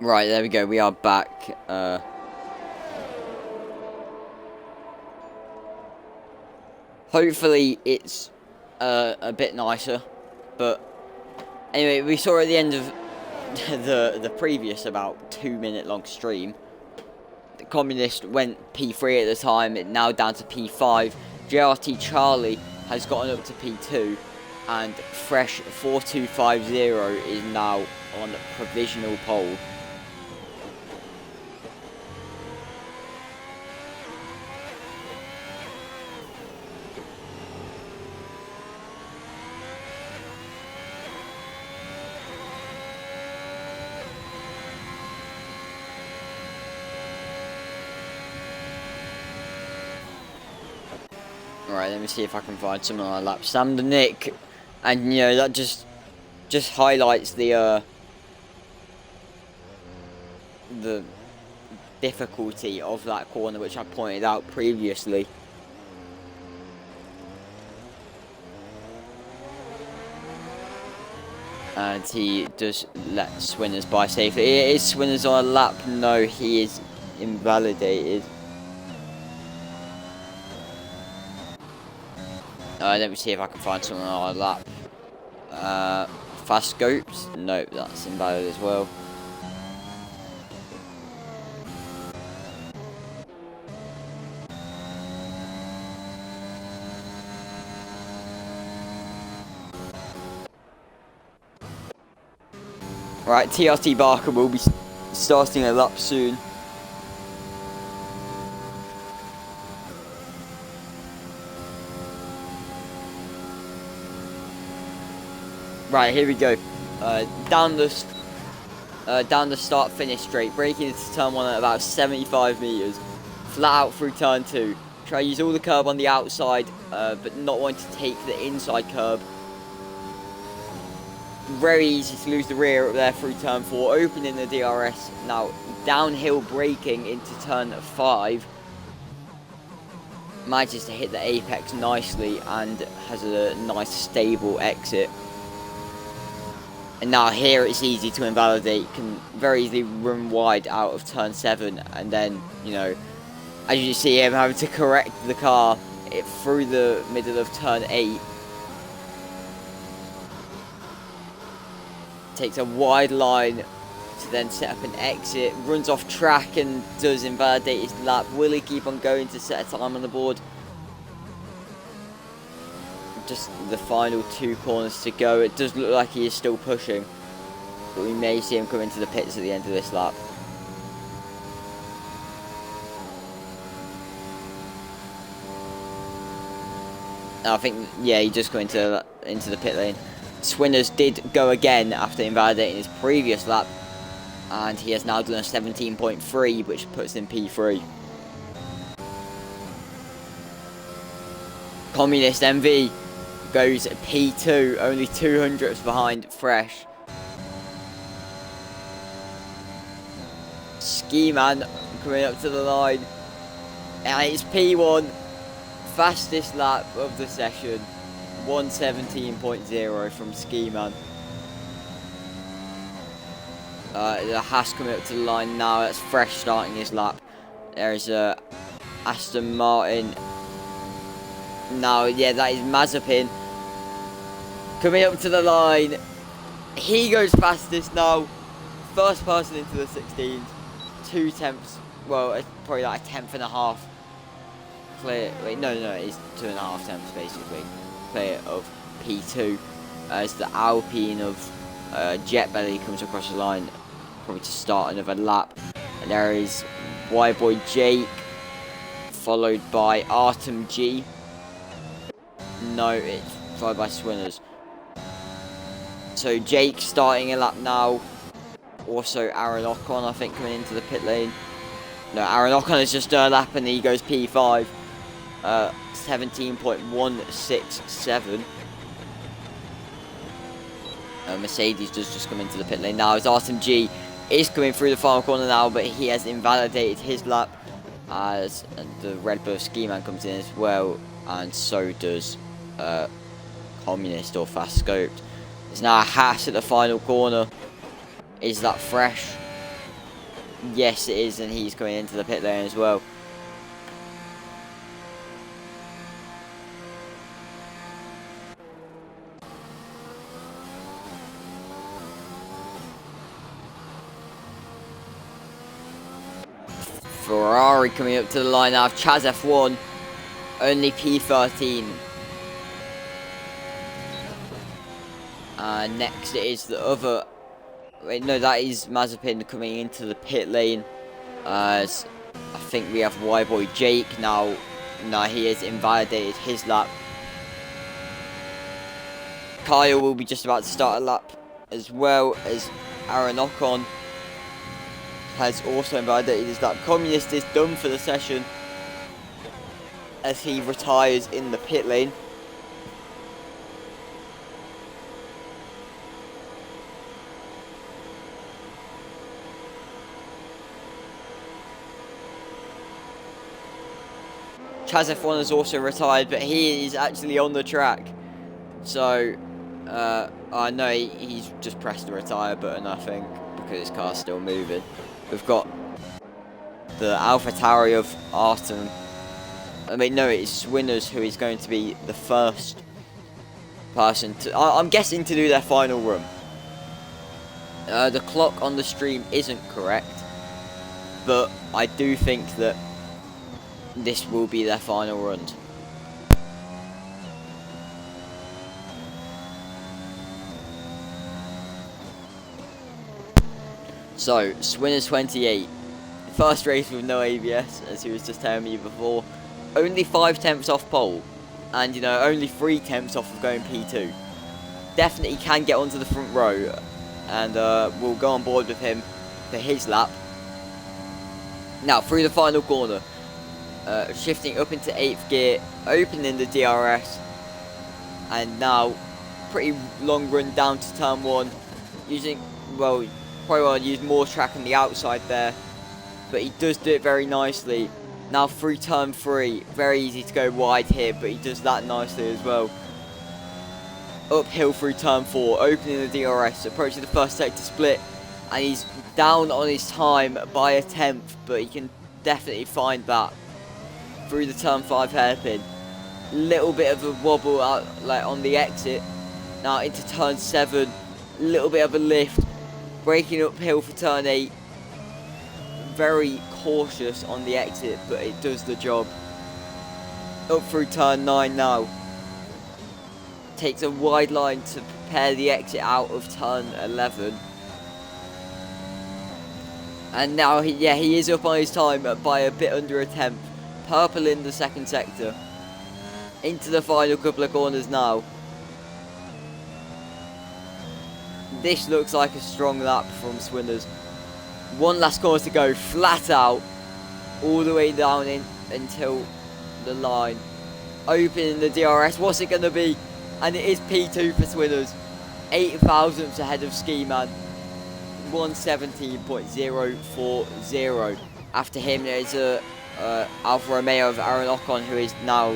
Right, there we go, we are back. Hopefully it's a bit nicer, but anyway, we saw at the end of the previous about 2-minute long stream, the Communist went P3 at the time, it now down to P5, JRT Charlie has gotten up to P2, and Fresh 4250 is now on provisional pole. Alright, let me see if I can find someone on a lap. Sam the Nick, and you know that just highlights the difficulty of that corner, which I pointed out previously. And he does let Swinners by safely. Is Swinners on a lap? No, he is invalidated. Let me see if I can find someone on a lap. Fast scopes? Nope, that's invalid as well. Right, TRT Barker will be starting a lap soon. Right, here we go. Down the start-finish straight, braking into turn 1 at about 75 metres. Flat out through turn 2. Try to use all the curb on the outside, but not wanting to take the inside curb. Very easy to lose the rear up there through turn 4, opening the DRS. Now, downhill braking into turn 5. Manages to hit the apex nicely and has a nice stable exit. And now here it's easy to invalidate, can very easily run wide out of turn 7, and then, you know, as you see him having to correct the car through the middle of turn 8. Takes a wide line to then set up an exit, runs off track and does invalidate his lap. Will he keep on going to set a time on the board? Just the final 2 corners to go. It does look like he is still pushing, but we may see him come into the pits at the end of this lap. I think, yeah, he just got into the pit lane. Swinners did go again after invalidating his previous lap, and he has now done a 17.3, which puts him P3. Communist MV goes P2, only 200ths behind Fresh. Ski Man coming up to the line, and it's P1, fastest lap of the session, 1:17.0 from Ski Man. The Haas coming up to the line now. That's Fresh starting his lap. There's Aston Martin. Now, yeah, that is Mazepin coming up to the line. He goes fastest now. First person into the 16th. 2 tenths. Well, it's probably like a tenth and a half clear. Wait, no, it's 2.5 tenths basically clear of P2 as the Alpine of Jet Belly comes across the line, probably to start another lap. And there is Y-Boy Jake, followed by Artem G. No, it's followed by Swinners. So Jake starting a lap now. Also Aaron Ocon, I think, coming into the pit lane. No, Aaron Ocon has just done a lap and he goes P5. 17.167. Mercedes does just come into the pit lane now as Artem G is coming through the final corner now, but he has invalidated his lap as the Red Bull Ski Man comes in as well, and so does Communist or Fast Scoped. There's now a Haas at the final corner. Is that Fresh? Yes, it is, and he's coming into the pit lane as well. Ferrari coming up to the line now. Chaz F1, only P13. Next it is the other. Wait, no, that is Mazepin coming into the pit lane. As I think we have Y-Boy Jake now. Now he has invalidated his lap. Kyle will be just about to start a lap, as well as R11 has also invalidated his lap. Communist is done for the session as he retires in the pit lane. Chaz F1 has also retired, but he is actually on the track. So, I know he's just pressed the retire button, I think, because his car's still moving. We've got the AlphaTauri of Artem. I mean, no, it's Swinners who is going to be the first person to, I'm guessing, to do their final run. The clock on the stream isn't correct, but I do think that this will be their final run. So, Swinners 28. First race with no ABS, as he was just telling me before. Only 5 tenths off pole. And, you know, only 3 tenths off of going P2. Definitely can get onto the front row. And we'll go on board with him for his lap. Now, through the final corner. Shifting up into 8th gear. Opening the DRS. And now, pretty long run down to turn 1. Using, well, probably want to use more track on the outside there, but he does do it very nicely. Now through turn 3, very easy to go wide here, but he does that nicely as well. Uphill through turn 4, opening the DRS, approaching the first sector split, and he's down on his time by a tenth, but he can definitely find that through the turn 5 hairpin. Little bit of a wobble out, like on the exit. Now into turn 7, little bit of a lift. Braking uphill for turn 8, very cautious on the exit, but it does the job. Up through turn 9 now. Takes a wide line to prepare the exit out of turn 11. And now, he is up on his time by a bit under a tenth. Purple in the second sector. Into the final couple of corners now. This looks like a strong lap from Swinners. One last corner to go, flat out, all the way down in until the line. Opening the DRS, what's it going to be? And it is P2 for Swinners. 8 thousandths ahead of Ski Man. 117.040. After him, there is Alfa Romeo of Aaron Ocon, who is now,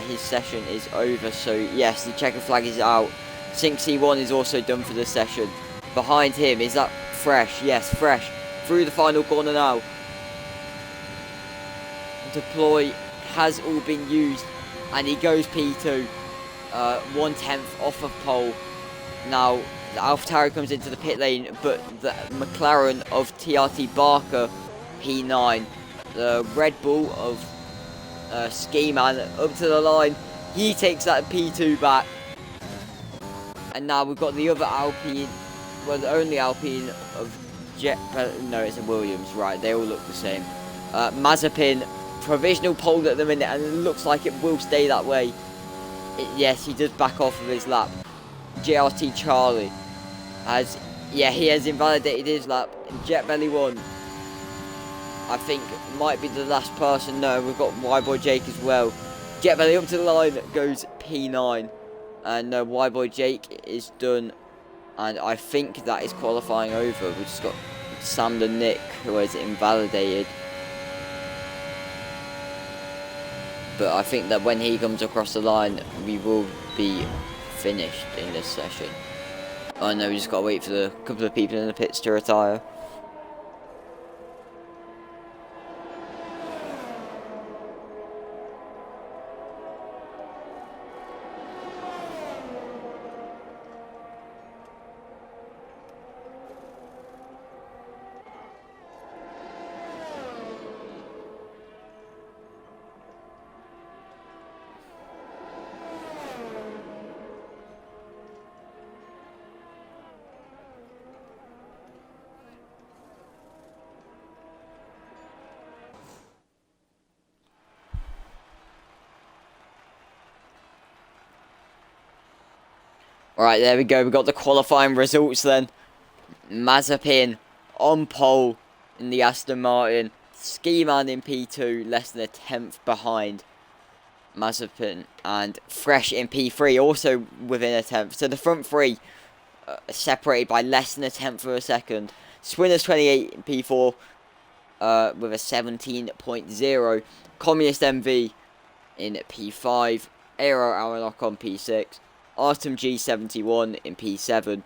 his session is over. So yes, the checker flag is out. Sync C1 is also done for the session. Behind him, is that Fresh? Yes, Fresh. Through the final corner now. Deploy has all been used. And he goes P2. 1/10 off of pole. Now, the AlphaTauri comes into the pit lane, but the McLaren of TRT Barker, P9. The Red Bull of Ski Man up to the line. He takes that P2 back. And now we've got the other Alpine, well, the only Alpine of no, it's a Williams, right, they all look the same. Mazepin, provisional pole at the minute, and it looks like it will stay that way. Yes, he does back off of his lap. JRT Charlie, he has invalidated his lap. Jet Belly 1, I think, might be the last person. No, we've got Y-Boy Jake as well. Jet Belly up to the line, goes P9. And Y-Boy Jake is done, and I think that is qualifying over. We've just got Sam the Nick, who is invalidated. But I think that when he comes across the line, we will be finished in this session. Oh no, we just got to wait for the couple of people in the pits to retire. Alright, there we go. We got the qualifying results then. Mazepin on pole in the Aston Martin. Ski Man in P2, less than a tenth behind Mazepin. And Fresh in P3, also within a tenth. So the front three separated by less than a tenth of a second. Swinner's 28 in P4 with a 17.0. Communist MV in P5. Aero Aeronock on P6. Artem G71 in P7.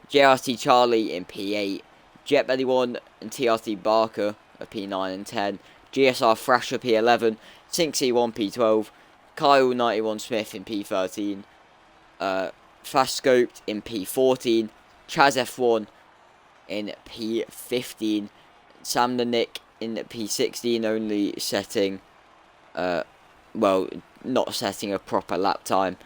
JRT Charlie in P8. Jet Belly 1 and TRT Barker at P9 and 10. GSR Thrasher P11. Sinksy 1 P12. Kyle 91 Smith in P13. Fast Scoped in P14. Chaz F1 in P15. Sam the Nick in P16, only setting, not setting a proper lap time.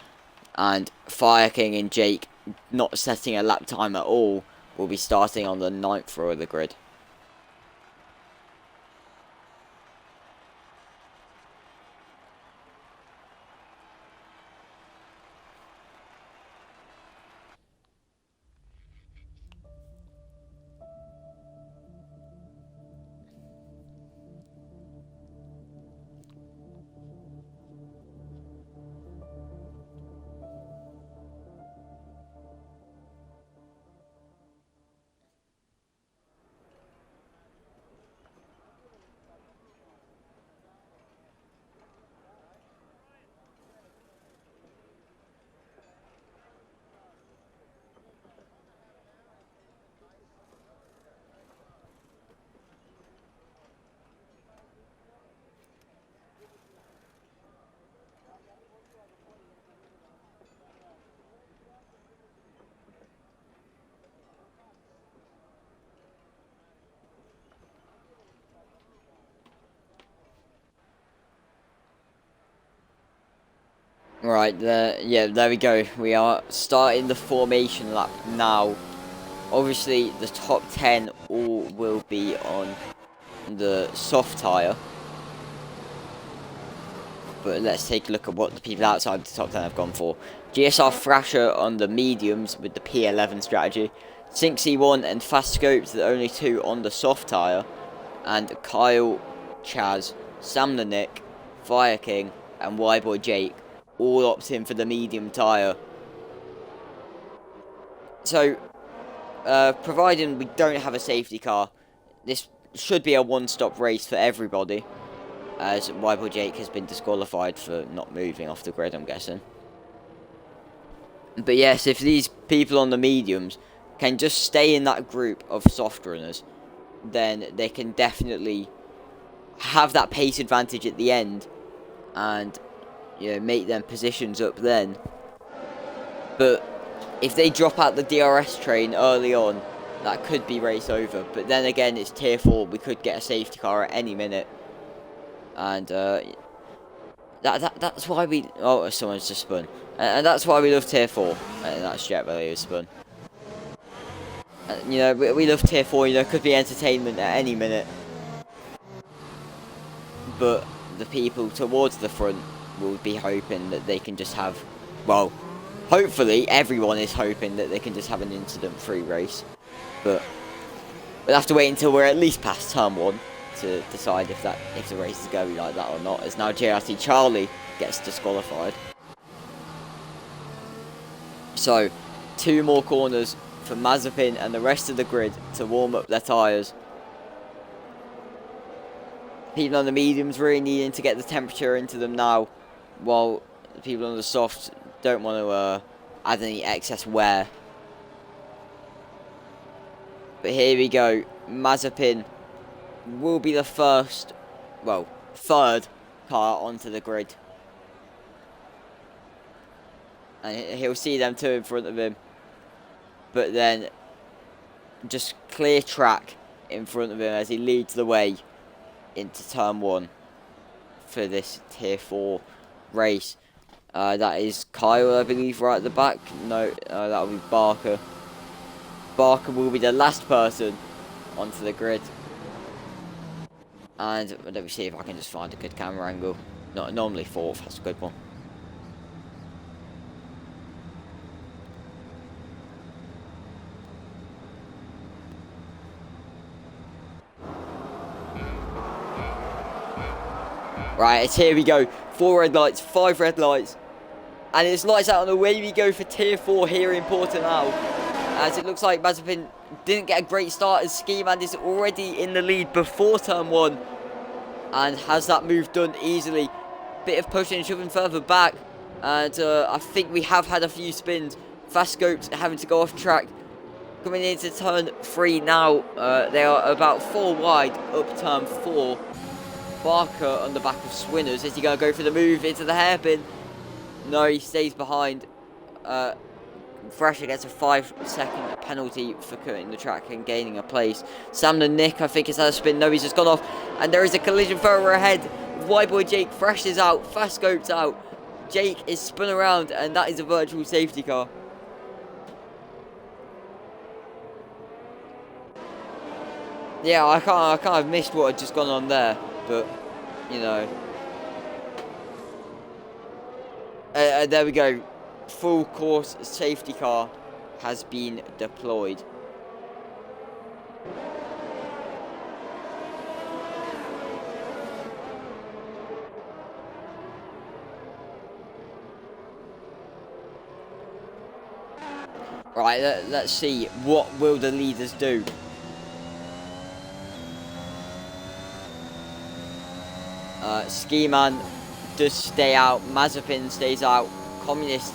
And Fire King and Jake, not setting a lap time at all, will be starting on the 9th row of the grid. Right, there we go. We are starting the formation lap now. Obviously, the top 10 all will be on the soft tyre. But let's take a look at what the people outside the top 10 have gone for. GSR Thrasher on the mediums with the P11 strategy. Sinksy 1 and Fast Scopes, the only two on the soft tyre. And Kyle, Chaz, Sam the Nick, Fire King, and Y-Boy Jake all opting for the medium tyre. So, providing we don't have a safety car, this should be a one-stop race for everybody, as Y-Boy Jake has been disqualified for not moving off the grid, I'm guessing. But yes, if these people on the mediums can just stay in that group of soft runners, then they can definitely have that pace advantage at the end and, you know, make them positions up then. But if they drop out the DRS train early on, that could be race over. But then again, it's tier 4, we could get a safety car at any minute. And that's why we... Oh, someone's just spun. And that's why we love tier 4. And that's Jet Belly who spun. You know, we love tier 4, you know, could be entertainment at any minute. But the people towards the front will be hoping that they can just have, well, hopefully everyone is hoping that they can just have an incident-free race. But we'll have to wait until we're at least past turn 1 to decide if the race is going to be like that or not, as now JRT Charlie gets disqualified. So, 2 more corners for Mazepin and the rest of the grid to warm up their tyres. People on the mediums really needing to get the temperature into them now, while the people on the softs don't want to add any excess wear. But here we go. Mazepin will be the third car onto the grid. And he'll see them 2 in front of him. But then just clear track in front of him as he leads the way into turn 1 for this tier 4 race. That is Kyle, I believe, right at the back. No, that'll be Barker. Barker will be the last person onto the grid. And let me see if I can just find a good camera angle. No, normally 4th, that's a good one. Right, it's here we go. 4 red lights, 5 red lights. And it's lights out, and away we go for tier 4 here in Portugal. As it looks like Mazepin didn't get a great start, as Ski Man is already in the lead before turn 1. And has that move done easily. Bit of pushing and shoving further back. And I think we have had a few spins. Fast Scopes having to go off track. Coming into turn 3 now. They are about 4 wide up turn 4. Barker on the back of Swinners. Is he going to go for the move into the hairpin? No, he stays behind. Thrasher gets a 5-second penalty for cutting the track and gaining a place. Sam and Nick, I think, has had a spin. No, he's just gone off. And there is a collision further ahead. White boy Jake Thrasher's out. Fast Scopes out. Jake is spun around, and that is a virtual safety car. Yeah, I kind of missed what had just gone on there, but you know. There we go. Full course safety car has been deployed. Right, let's see, what will the leaders do? Ski Man does stay out, Mazepin stays out, Communist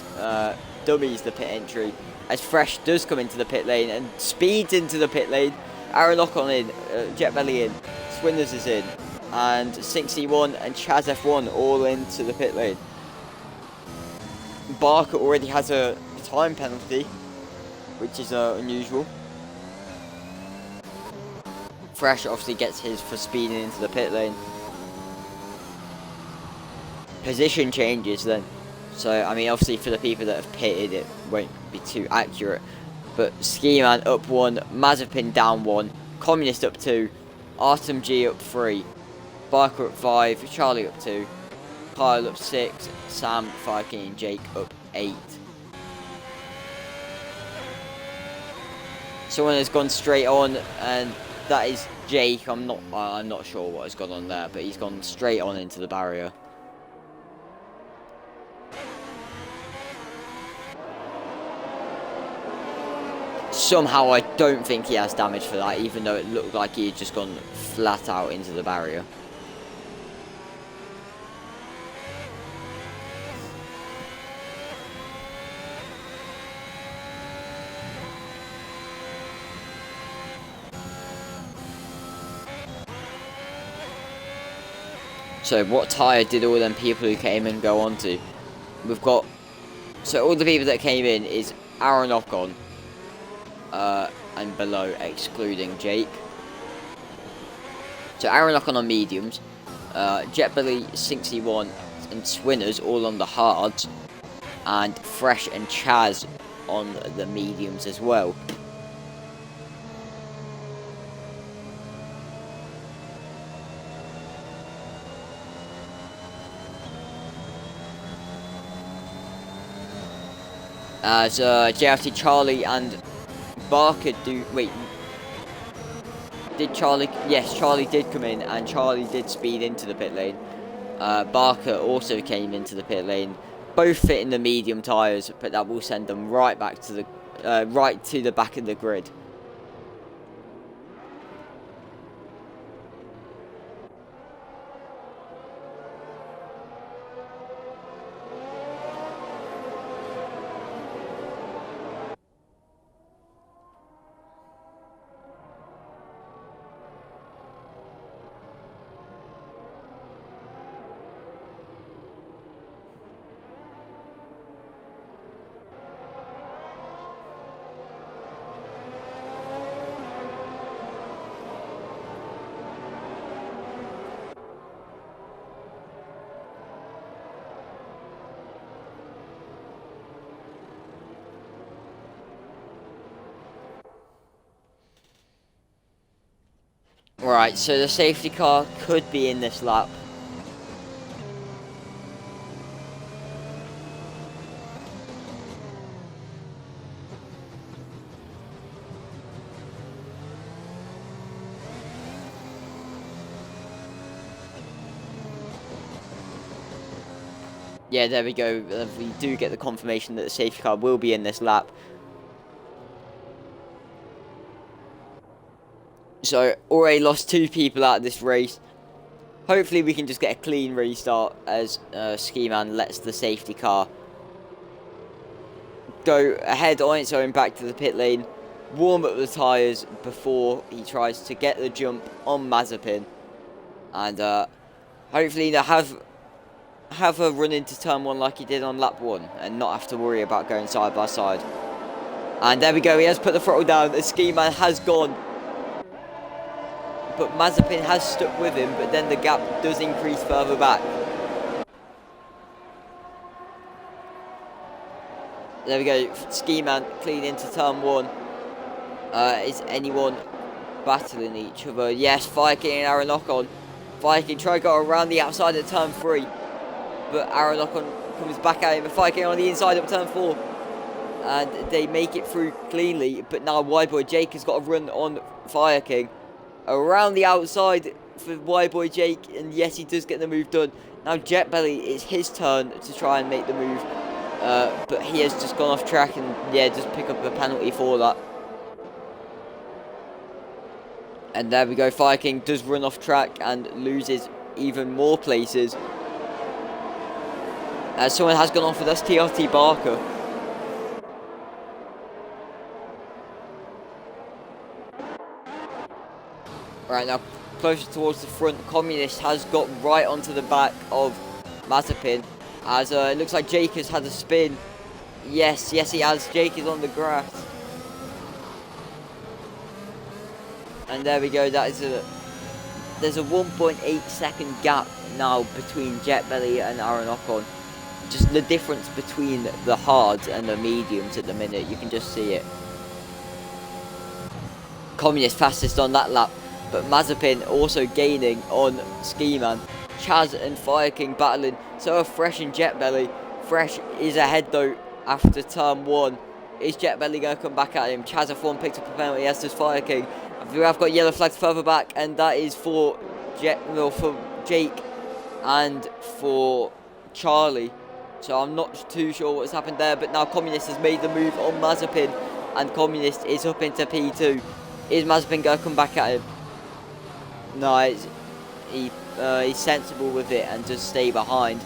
dummies the pit entry, as Fresh does come into the pit lane and speeds into the pit lane. R11 in, Jet Belly in, Swinners is in, and Sinksy1 and Chaz F1 all into the pit lane. Barker already has a time penalty, which is unusual. Fresh obviously gets his for speeding into the pit lane. Position changes then. So, I mean, obviously for the people that have pitted, it won't be too accurate. But Ski Man up 1, Mazepin down 1, Communist up 2, Artem G up 3, Barker up 5, Charlie up 2, Kyle up 6, Sam, 5 and Jake up 8. Someone has gone straight on, and that is Jake. I'm not sure what has gone on there, but he's gone straight on into the barrier. Somehow I don't think he has damage for that, even though it looked like he had just gone flat out into the barrier. So what tyre did all them people who came in go on to? We've got, so all the people that came in is Aaron Ocon, and below, excluding Jake. So Aaron Ocon on mediums, Jet Belly, Sinksy1 and Swinners all on the hards, and Fresh and Chaz on the mediums as well. As JFT Charlie and Barker do. Wait, did Charlie? Yes, Charlie did come in, and Charlie did speed into the pit lane. Barker also came into the pit lane, both fit in the medium tyres, but that will send them right back to the back of the grid. Right, so the safety car could be in this lap. Yeah, there we go. We do get the confirmation that the safety car will be in this lap. So, already lost 2 people out of this race. Hopefully we can just get a clean restart as Ski Man lets the safety car go ahead on its own back to the pit lane, warm up the tyres before he tries to get the jump on Mazepin, and hopefully they'll have a run into turn 1 like he did on lap 1 and not have to worry about going side by side. And there we go, he has put the throttle down, the Ski Man has gone, but Mazepin has stuck with him, but then the gap does increase further back. There we go, Ski Man clean into turn 1. Is anyone battling each other? Yes, Fire King and Aaron Ocon. Fire King try to go around the outside of turn 3, but Aaron Ocon comes back at him, and Fire King on the inside of turn 4. And they make it through cleanly, but now White Boy Jake has got a run on Fire King. Around the outside for White Boy Jake, and yes, he does get the move done. Now Jet Belly, it's his turn to try and make the move, but he has just gone off track and yeah, just pick up a penalty for that. And there we go, Fire King does run off track and loses even more places. Someone has gone off with us, TRT Barker. Right now, closer towards the front, Communist has got right onto the back of Mazepin, as it looks like Jake has had a spin. Yes, he has. Jake is on the grass. And there we go, there's a 1.8 second gap now between Jet Belly and Aaron Ocon. Just the difference between the hards and the mediums at the minute, you can just see it. Communist fastest on that lap, but Mazepin also gaining on Ski Man. Chaz and Fire King battling, so are Fresh and Jet Belly. Fresh is ahead though after turn 1. Is Jet Belly going to come back at him? Chaz F1 picked up a penalty, as does Fire King. We have got yellow flags further back, and that is for Jake and for Charlie. So I'm not too sure what's happened there, but now Communist has made the move on Mazepin, and Communist is up into P2. Is Mazepin going to come back at him? No, he's sensible with it and just stay behind.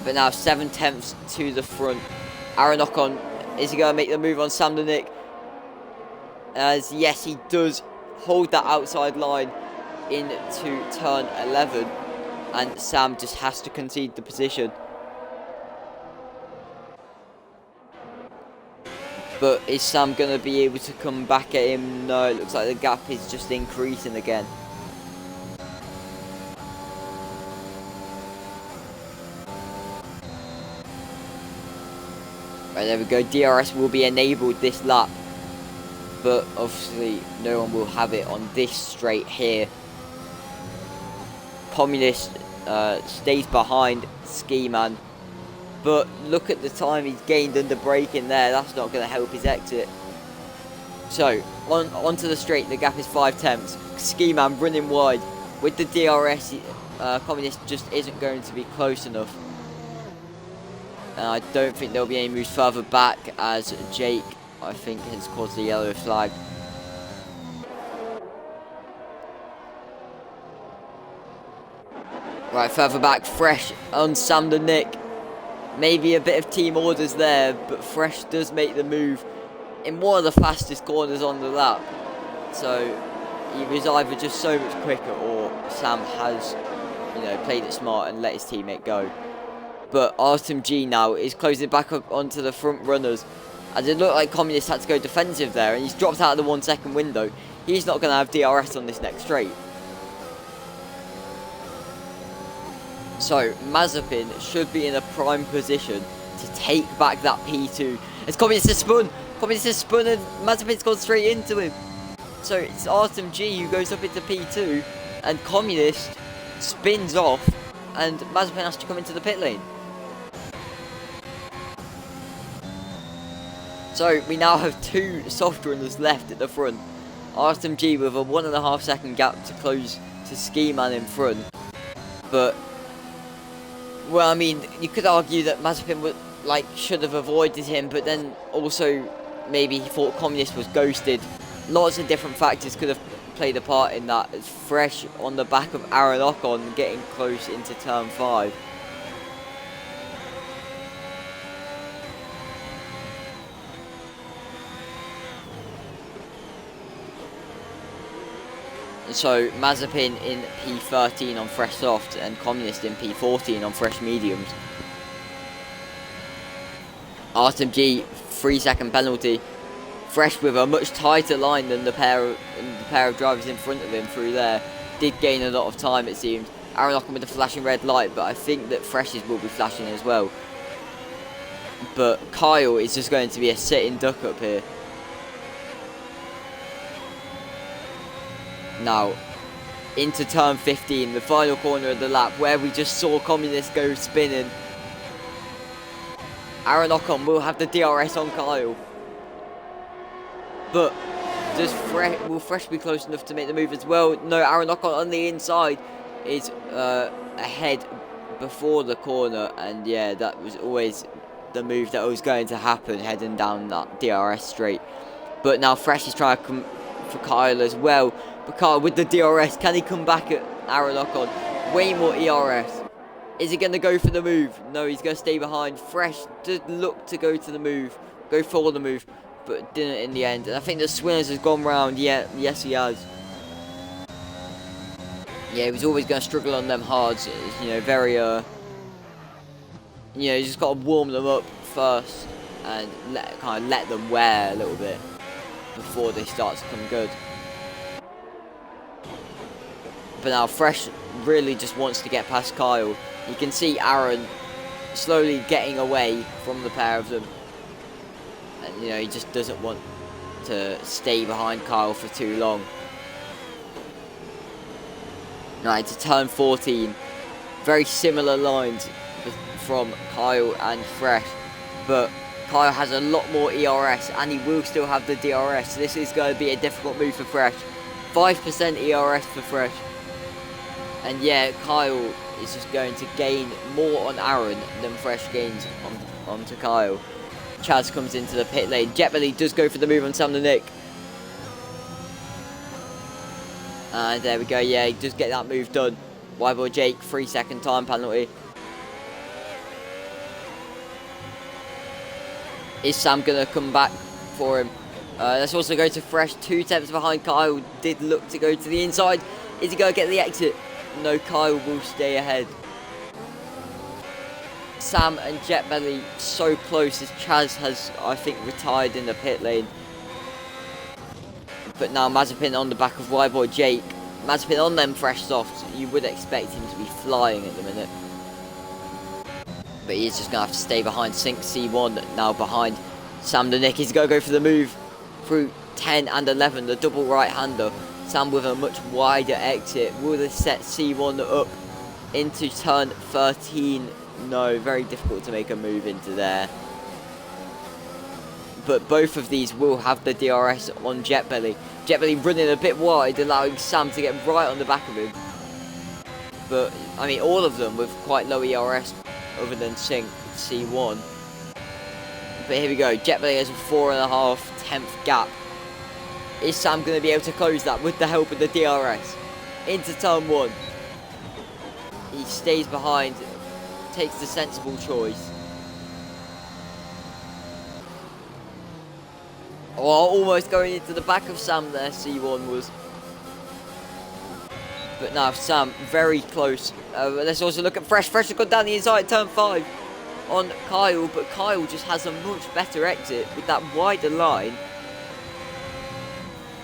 But now 7 tenths to the front. Aaron Ocon, is he going to make the move on Sam the Nick? As yes, he does hold that outside line into turn 11, and Sam just has to concede the position. But is Sam going to be able to come back at him? No, it looks like the gap is just increasing again. Right, there we go. DRS will be enabled this lap, but obviously no one will have it on this straight here. Communist stays behind Ski Man, but look at the time he's gained under braking there. That's not going to help his exit. So onto the straight, the gap is 5 tenths. Ski Man running wide with the DRS. Communist just isn't going to be close enough. And I don't think there'll be any moves further back, as Jake, I think, has caused the yellow flag. Right, further back, Fresh on Sam the Nick. Maybe a bit of team orders there, but Fresh does make the move in one of the fastest corners on the lap. So he was either just so much quicker, or Sam has, played it smart and let his teammate go. But Artem G now is closing back up onto the front runners, as it looked like Communist had to go defensive there, and he's dropped out of the 1 second window. He's not going to have DRS on this next straight. So Mazepin should be in a prime position to take back that P2. As Communist has spun! Communist has spun and Mazepin's gone straight into him. So it's Artem G who goes up into P2, and Communist spins off, and Mazepin has to come into the pit lane. So we now have 2 soft runners left at the front. Artem G with a 1.5 second gap to close to Ski Man in front. But, well, I mean, you could argue that Mazepin would, should have avoided him, but then also maybe he thought Communist was ghosted. Lots of different factors could have played a part in that. It's Fresh on the back of Aaron Ocon getting close into turn 5. So Mazepin in P13 on fresh soft and Communist in P14 on fresh mediums. Artem G 3-second penalty. Fresh with a much tighter line than the pair of drivers in front of him through there. Did gain a lot of time, it seemed. Aaron Ocon with a flashing red light, but I think that Fresh's will be flashing as well. But Kyle is just going to be a sitting duck up here. Now, into turn 15, the final corner of the lap, where we just saw Communist go spinning. Aaron Ocon will have the DRS on Kyle. But will Fresh be close enough to make the move as well? No, Aaron Ocon on the inside is ahead before the corner. And yeah, that was always the move that was going to happen, heading down that DRS straight. But now Fresh is trying to come for Kyle as well. But Kyle with the DRS, can he come back at Aaron Ocon? Way more ERS. Is he going to go for the move? No, he's going to stay behind. Fresh did look to go for the move, but didn't in the end. And I think the Swinners has gone round. Yeah, yes he has. Yeah, he was always going to struggle on them hards. You know, very you just got to warm them up first and let them wear a little bit before they start to come good. But now Fresh really just wants to get past Kyle. You can see Aaron slowly getting away from the pair of them. And, he just doesn't want to stay behind Kyle for too long. Now, into turn 14. Very similar lines from Kyle and Fresh. But Kyle has a lot more ERS and he will still have the DRS. This is going to be a difficult move for Fresh. 5% ERS for Fresh. And yeah, Kyle is just going to gain more on Aaron than Fresh gains onto Kyle. Chaz comes into the pit lane. Jetbelly does go for the move on Sam the Nick. And there we go, yeah, he does get that move done. Boy Jake, 3-second time penalty. Is Sam going to come back for him? Let's also go to Fresh, 2 tenths behind Kyle. Did look to go to the inside. Is he going to get the exit? No, Kyle will stay ahead. Sam and Jetbelly so close as Chaz has, I think, retired in the pit lane. But now Mazepin on the back of Boy Jake. Mazepin on them fresh softs. You would expect him to be flying at the minute. But he's just going to have to stay behind Sync C1 now behind Sam the Nick. He's going to go for the move through 10 and 11, the double right-hander. Sam with a much wider exit. Will this set C1 up into turn 13? No, very difficult to make a move into there. But both of these will have the DRS on Jetbelly. Jetbelly running a bit wide, allowing Sam to get right on the back of him. But, I mean, all of them with quite low ERS other than Sync C1. But here we go. Jetbelly has a 4.5 tenth gap. Is Sam going to be able to close that with the help of the DRS? Into turn 1. He stays behind, takes the sensible choice. Oh, almost going into the back of Sam there, C1 was. But now Sam very close. Let's also look at Fresh. Fresh has gone down the inside, turn 5 on Kyle, but Kyle just has a much better exit with that wider line.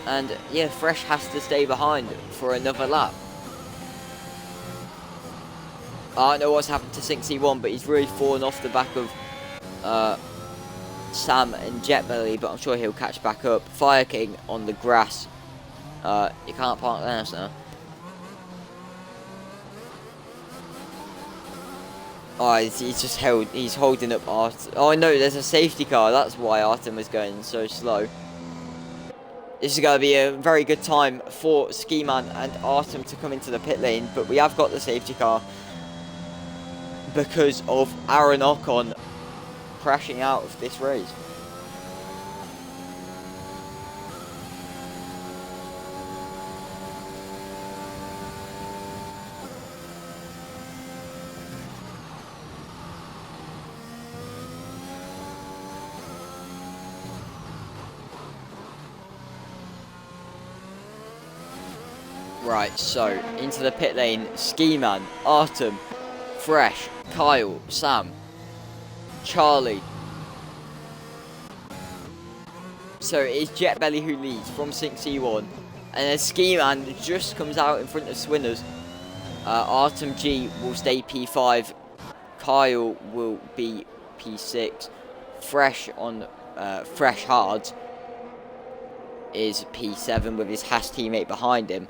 And yeah, Fresh has to stay behind for another lap. I don't know what's happened to Sync C1, but he's really fallen off the back of Sam and Jetbelly, but I'm sure he'll catch back up. Fire King on the grass. You can't park there, so. Oh, he's just he's holding up Artem. Oh no, there's a safety car. That's why Artem was going so slow. This is going to be a very good time for Ski Man and Artem to come into the pit lane, but we have got the safety car because of Aaron Ocon crashing out of this race. Right, so into the pit lane, Ski Man, Artem, Fresh, Kyle, Sam, Charlie. So it's Jet Belly who leads from 6C1, and then Ski Man just comes out in front of Swinners. Artem G will stay P5, Kyle will be P6, Fresh on Fresh Hard is P7 with his Haas teammate behind him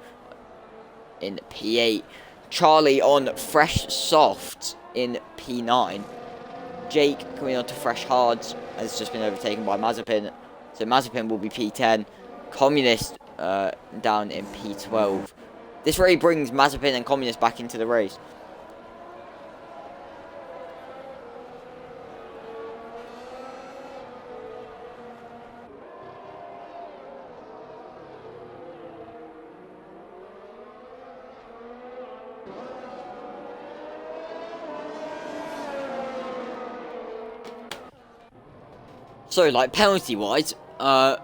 in P8. Charlie on Fresh Soft in P9. Jake coming on to Fresh Hards has just been overtaken by Mazepin. So Mazepin will be P10. Communist down in P12. This really brings Mazepin and Communist back into the race. So, like, penalty-wise, Jet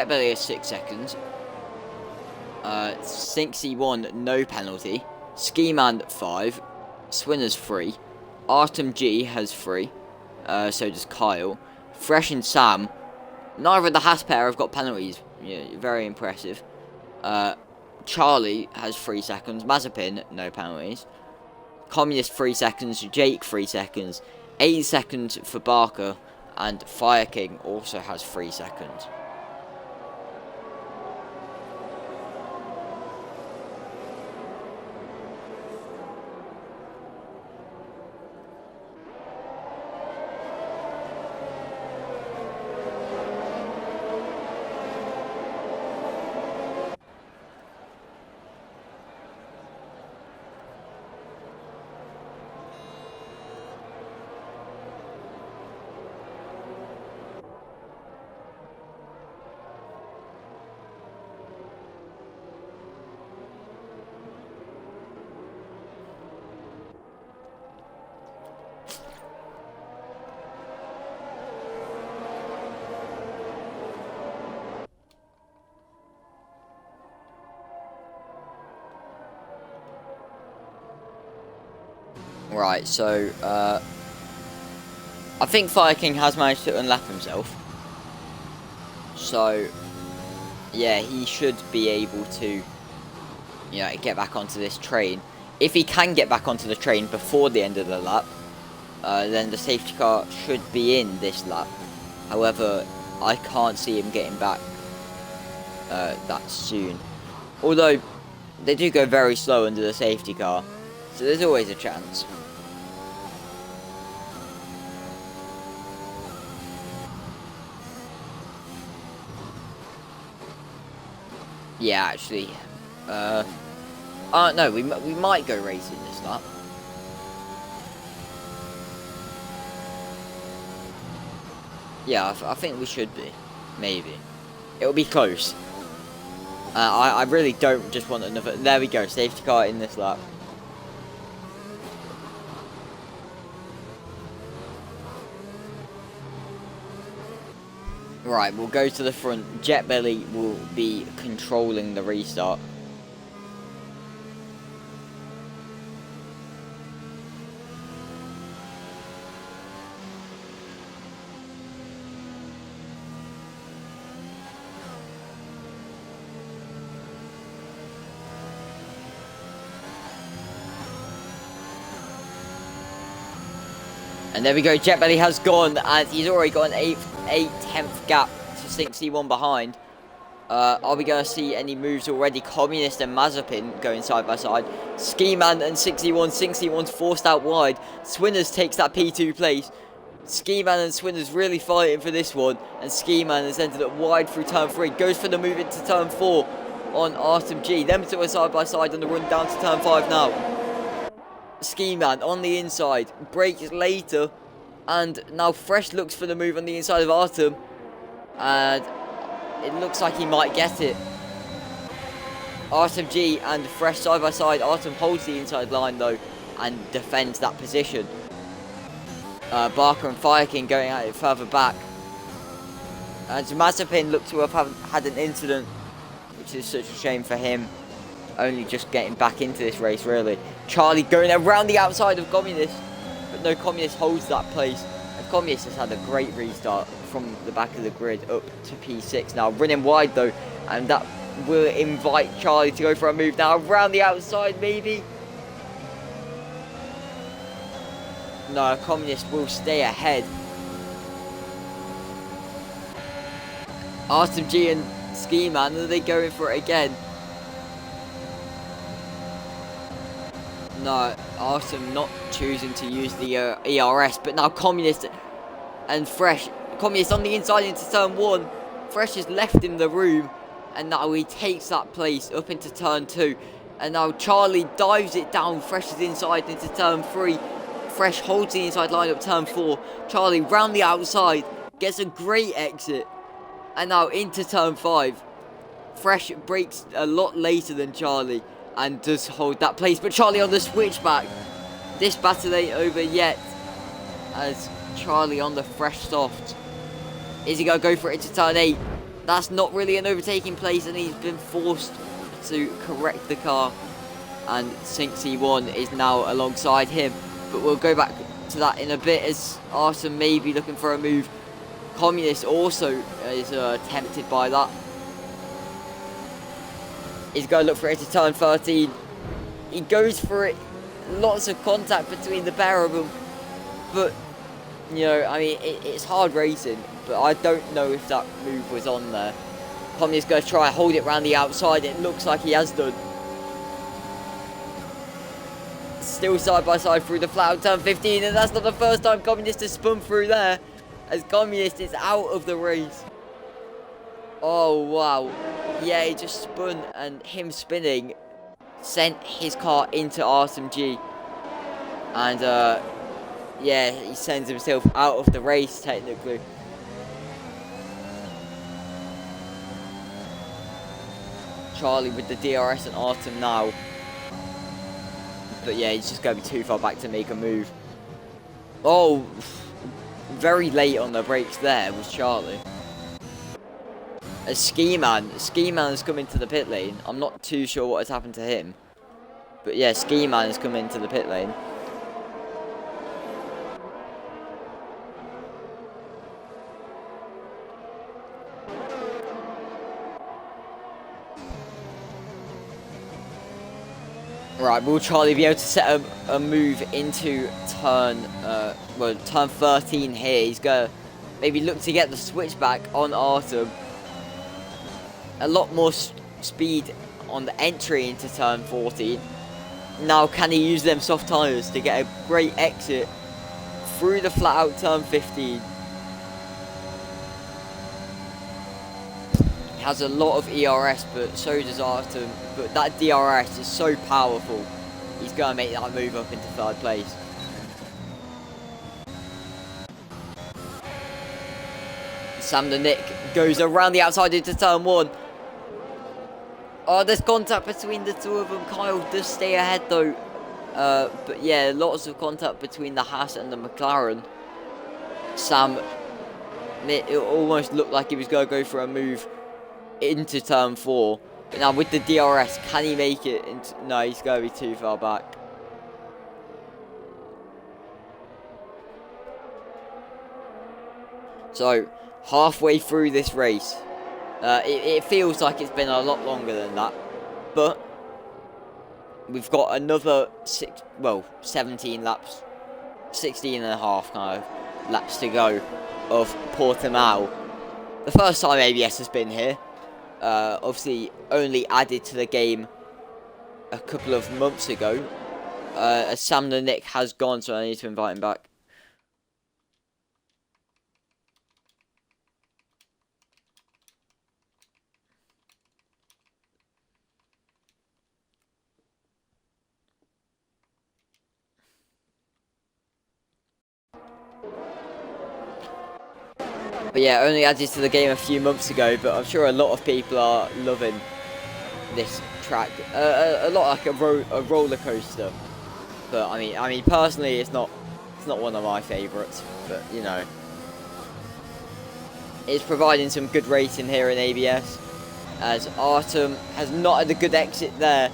Belly is 6 seconds. Sinksy1, no penalty. Ski Man, 5. Swinner's 3. Artem G has 3. So does Kyle. Fresh and Sam. Neither of the Haas pair have got penalties. Yeah, very impressive. Charlie has 3 seconds. Mazepin, no penalties. Communist, 3 seconds. Jake, 3 seconds. 8 seconds for Barker. And Fire King also has 3 seconds. Right, so, I think Fire King has managed to unlap himself. So, yeah, he should be able to, get back onto this train. If he can get back onto the train before the end of the lap, then the safety car should be in this lap. However, I can't see him getting back that soon. Although, they do go very slow under the safety car, so there's always a chance. Yeah, actually. No, we might go racing this lap. Yeah, I think we should be. Maybe. It'll be close. I really don't just want another... There we go, safety car in this lap. Right, we'll go to the front. Jet Belly will be controlling the restart. And there we go, Jet Belly has gone, and he's already got an 8/10 gap to Sinksy1 behind. Are we going to see any moves already? Communist and Mazepin going side by side. Ski Man and Sinksy1. Sinksy1's forced out wide. Swinners takes that P2 place. Ski Man and Swindler's really fighting for this one, and Ski Man has ended up wide through turn 3, goes for the move into turn 4 on Artem G. Them two are side by side on the run down to turn 5 now. Ski Man on the inside, brakes later, and now Fresh looks for the move on the inside of Artem, and it looks like he might get it. Artem G and Fresh side by side. Artem holds the inside line though and defends that position. Barker and Fire King going at it further back. And Mazepin looked to have had an incident, which is such a shame for him. Only just getting back into this race, really. Charlie going around the outside of Communist, but no, Communist holds that place. And Communist has had a great restart from the back of the grid up to P6 now. Running wide though, and that will invite Charlie to go for a move now around the outside, maybe. No, Communist will stay ahead. Artem G and Ski Man, are they going for it again? No, Artem not choosing to use the ERS, but now Communist and Fresh. Communist on the inside into turn 1. Fresh has left him the room, and now he takes that place up into turn 2. And now Charlie dives it down. Fresh is inside into turn 3. Fresh holds the inside line up turn 4. Charlie round the outside, gets a great exit, and now into turn 5. Fresh brakes a lot later than Charlie and does hold that place, but Charlie on the switchback. This battle ain't over yet, as Charlie on the Fresh soft. Is he going to go for it into turn 8? That's not really an overtaking place, and he's been forced to correct the car, and Sync C1 is now alongside him. But we'll go back to that in a bit, as Artem may be looking for a move. Communist also is tempted by that. He's going to look for it to turn 13. He goes for it. Lots of contact between the pair of them. But, you know, I mean, it's hard racing. But I don't know if that move was on there. Communist going to try and hold it around the outside. It looks like he has done. Still side by side through the flat out turn 15, and that's not the first time Communist has spun through there, as Communist is out of the race. Oh wow, yeah, he just spun, and him spinning sent his car into Artem G, and yeah, he sends himself out of the race technically. Charlie with the DRS and Artem now. But yeah, he's just going to be too far back to make a move. Oh, very late on the brakes there was Charlie. A Ski Man has come into the pit lane. I'm not too sure what has happened to him. But yeah, Ski Man has come into the pit lane. Right, will Charlie be able to set a move into turn 13 here? He's going to maybe look to get the switchback on Artem. A lot more speed on the entry into turn 14. Now can he use them soft tyres to get a great exit through the flat out turn 15? Has a lot of ERS, but so does Artem. But that DRS is so powerful, he's going to make that move up into third place. Sam the Nick goes around the outside into turn 1. Oh, there's contact between the two of them. Kyle does stay ahead though. But yeah, lots of contact between the Haas and the McLaren. Sam, it almost looked like he was going to go for a move into turn 4, but now with the DRS, can he make it into? No, he's going to be too far back. So halfway through this race, it feels like it's been a lot longer than that, but we've got another 17 laps, 16 and a half kind of laps to go of Portimao. The first time ABS has been here. Obviously only added to the game a couple of months ago, as Sam the Nick has gone, so I need to invite him back. But yeah, only added to the game a few months ago, but I'm sure a lot of people are loving this track. A lot like a roller coaster. But I mean, personally, it's not one of my favourites. But you know, it's providing some good racing here in ABS, as Artem has not had a good exit there,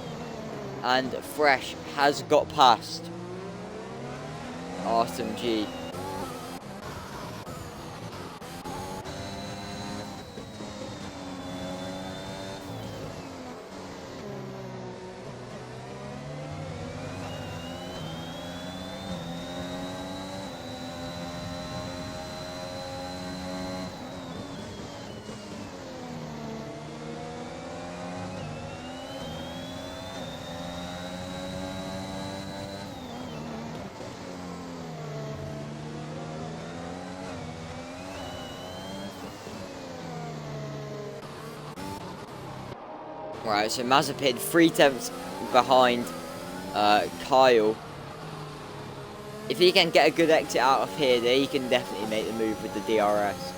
and Fresh has got past Artem G. Right, so Mazepin 3/10 behind Kyle. If he can get a good exit out of here, then he can definitely make the move with the DRS.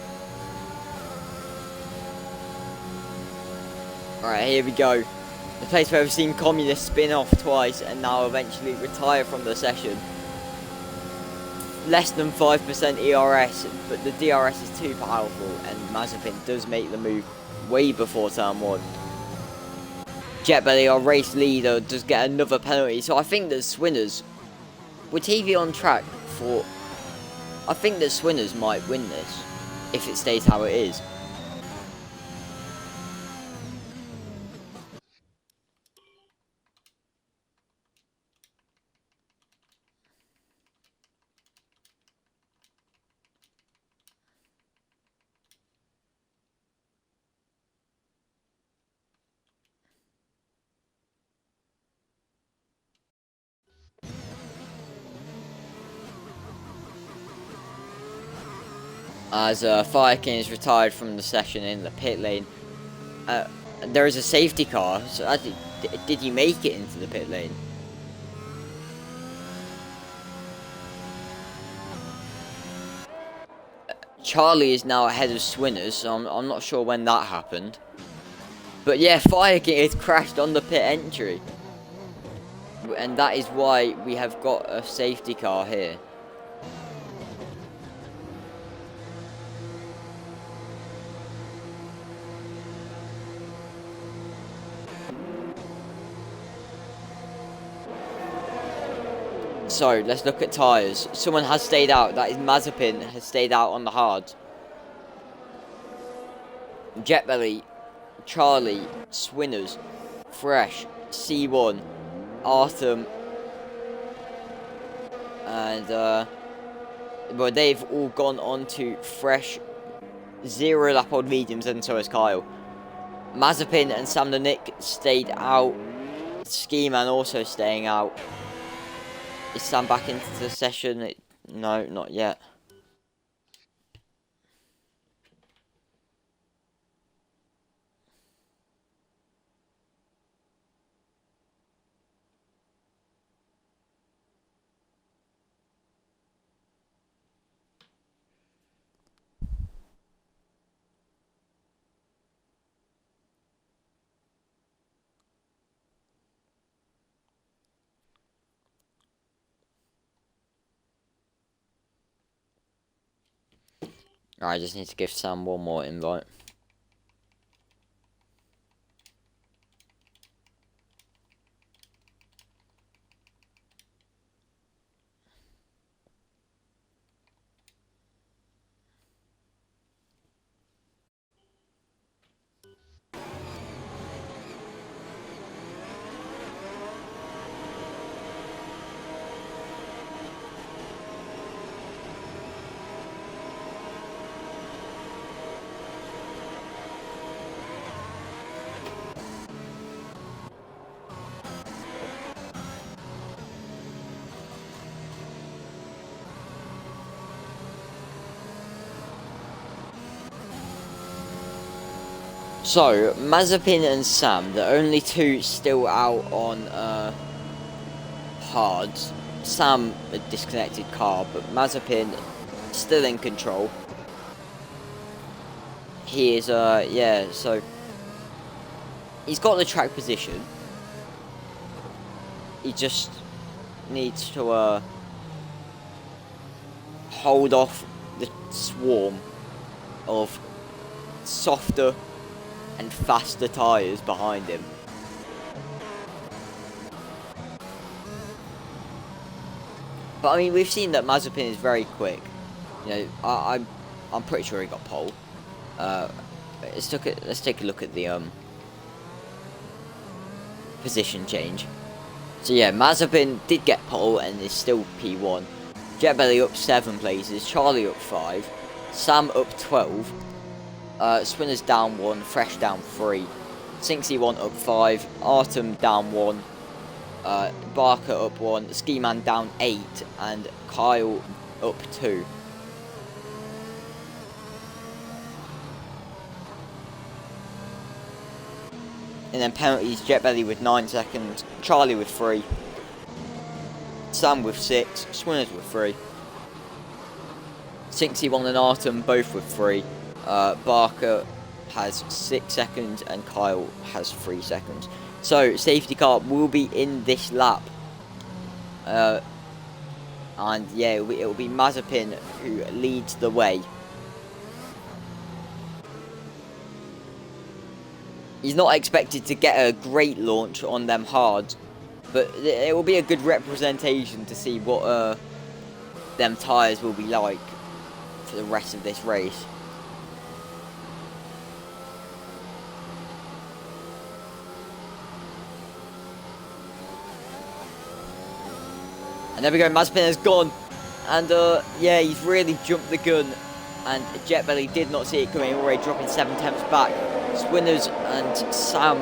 Alright, here we go. The place where we've seen Communist spin off twice and now eventually retire from the session. Less than 5% ERS, but the DRS is too powerful, and Mazepin does make the move way before turn 1. Jetbelly, our race leader, does get another penalty, so I think that Swinners, would he be on track for... I think that Swinners might win this, if it stays how it is. As Fire King is retired from the session in the pit lane. There is a safety car, so actually, did he make it into the pit lane? Charlie is now ahead of Swinners, so I'm not sure when that happened. But yeah, Fire King has crashed on the pit entry. And that is why we have got a safety car here. So, let's look at tyres. Someone has stayed out. That is Mazepin has stayed out on the hard. Jetbelly, Charlie, Swinners, Fresh, C1, Artem, and well, they've all gone on to Fresh 0 lap old mediums, and so has Kyle. Mazepin and Sam the Nick stayed out. Ski Man also staying out. Is Sam back into the session? No, not yet. Alright, I just need to give Sam one more invite. So, Mazepin and Sam, the only two still out on hards. Sam, a disconnected car, but Mazepin still in control. he is, yeah, so he's got the track position. He just needs to hold off the swarm of softer and faster tyres behind him. But I mean, we've seen that Mazepin is very quick. You know, I'm pretty sure he got pole. Let's take a look at the position change. So yeah, Mazepin did get pole and is still P1. Jetbelly up 7 places, Charlie up 5, Sam up 12, Swinners down 1, Fresh down 3, Sinksy 1 up 5, Artem down 1, Barker up 1, Ski Man down 8, and Kyle up 2. And then penalties, Jetbelly with 9 seconds, Charlie with 3, Sam with 6, Swinners with 3, Sinksy 1 and Artem both with 3, Barker has 6 seconds and Kyle has 3 seconds. So, safety car will be in this lap. And yeah, it will be Mazepin who leads the way. He's not expected to get a great launch on them hards, but it will be a good representation to see what them tyres will be like for the rest of this race. And there we go, Mazepin has gone, and yeah, he's really jumped the gun, and Jetbelly did not see it coming, already dropping 7 tenths back. Swinners and Sam,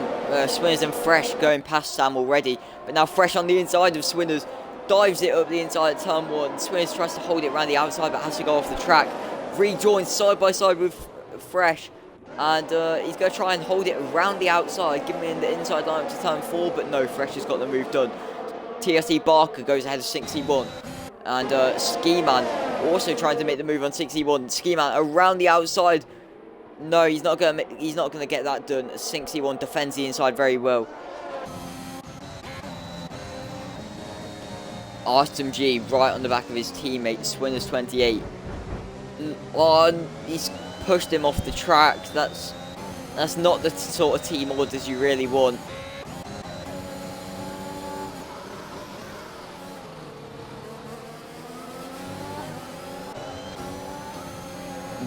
Swinners and Fresh going past Sam already, but now Fresh on the inside of Swinners, dives it up the inside of turn 1. Swinners tries to hold it around the outside, but has to go off the track. Rejoins side by side with Fresh, and he's going to try and hold it around the outside, giving him the inside line up to turn 4, but no, Fresh has got the move done. TRC Barker goes ahead of 61, and Ski Man also trying to make the move on 61. Ski Man around the outside. No, he's not gonna get that done. 61 defends the inside very well. Artem G right on the back of his teammate, Swinners 28. He's pushed him off the track. That's not the sort of team orders you really want.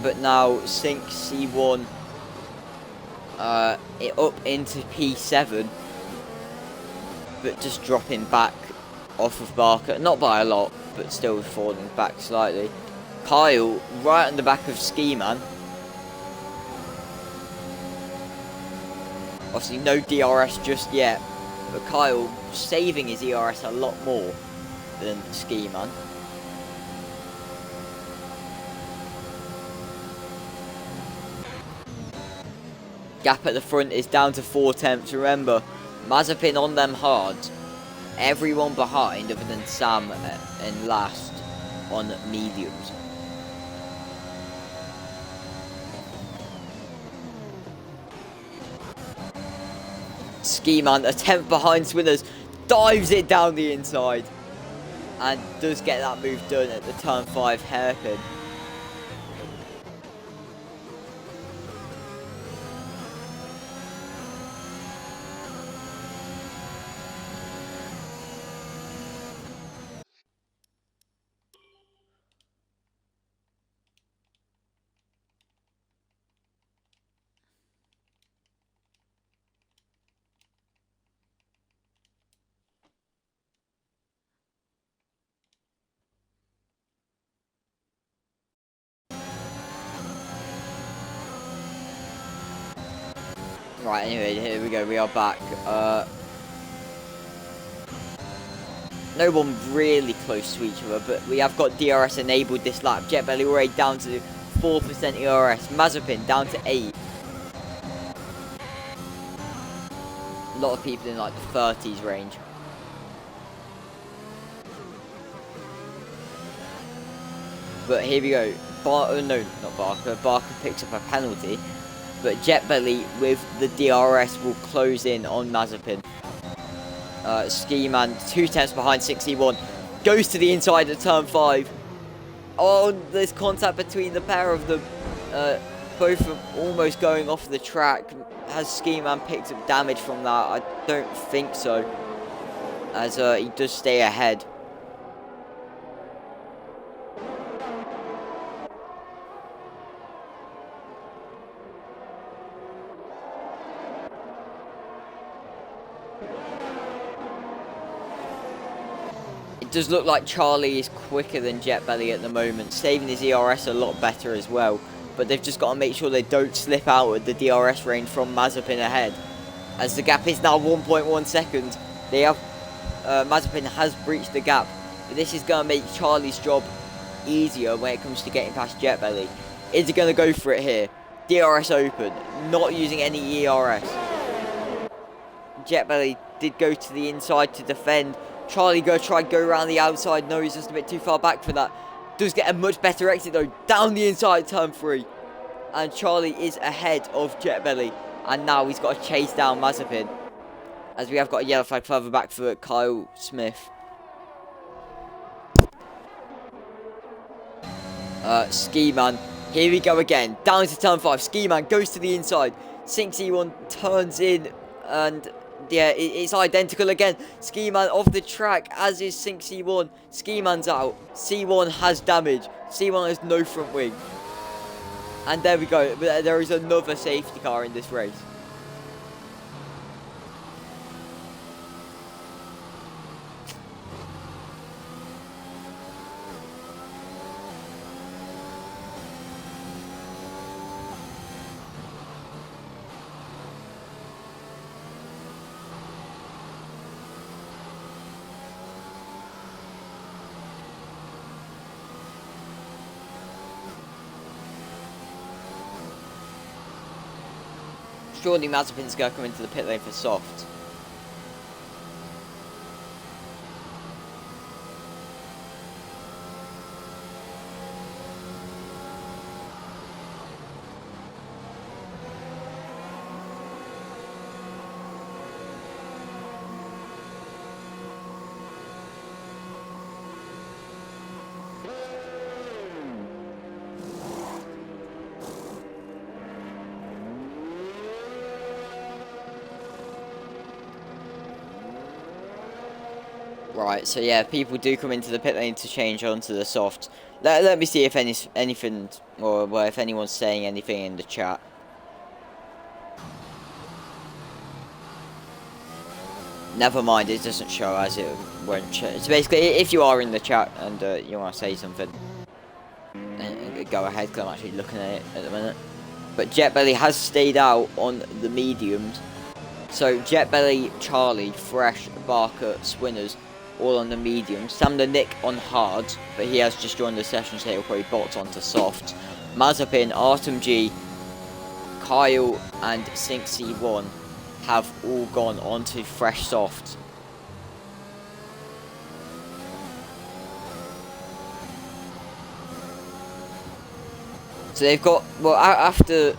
But now Sync C1 it up into P7, but just dropping back off of Barker, not by a lot, but still falling back slightly. Kyle right on the back of Ski Man. Obviously no DRS just yet, but Kyle saving his ERS a lot more than Ski Man. Gap at the front is down to 4 tenths. Remember, Mazepin on them hard. Everyone behind, other than Sam and last, on mediums. Ski Man, a tenth behind Swinners, dives it down the inside, and does get that move done at the turn 5 hairpin. Right, anyway, here we go, we are back. No one really close to each other, but we have got DRS enabled this lap. Jetbelly already down to 4% ERS. Mazepin down to 8. A lot of people in like the 30s range. But here we go. No, not Barker. Barker picks up a penalty. but Jet Belly with the DRS will close in on Mazepin. Ski Man 2 tenths behind 61, goes to the inside of turn 5. Oh, there's contact between the pair of them, both almost going off the track. Has Ski Man picked up damage from that? I don't think so, as he does stay ahead. It does look like Charlie is quicker than Jet Belly at the moment, saving his ERS a lot better as well. But they've just got to make sure they don't slip out at the DRS range from Mazepin ahead, as the gap is now 1.1 seconds. They have Mazepin has breached the gap, but this is going to make Charlie's job easier when it comes to getting past Jet Belly. Is he going to go for it here? DRS open, not using any ERS. Jet Belly did go to the inside to defend. Charlie go around the outside. No, he's just a bit too far back for that. Does get a much better exit though, down the inside turn 3. And Charlie is ahead of Jet Belly. And now he's got to chase down Mazepin, as we have got a yellow flag further back for Kyle Smith. Ski Man, here we go again, down to turn 5. Ski Man goes to the inside. Sync C1 turns in, and yeah, it's identical again. Ski Man off the track, as is Sync C1. Ski Man's out. C1 has damage. C1 has no front wing. And there we go. There is another safety car in this race. Surely Mazepin's going to come into the pit lane for soft. Right, so yeah, people do come into the pit lane to change onto the soft. Let me see if anything, or well, if anyone's saying anything in the chat. Never mind, it doesn't show, as it won't show. So basically, if you are in the chat and you want to say something, go ahead, because I'm actually looking at it at the minute. But Jet Belly has stayed out on the mediums. So Jet Belly, Charlie, Fresh, Barker, Swinners, all on the medium. Sam the Nick on hard, but he has just joined the session, so he'll probably bot onto soft. Mazepin, Artem G, Kyle and Sync C1 have all gone onto fresh soft. So they've got, well, after,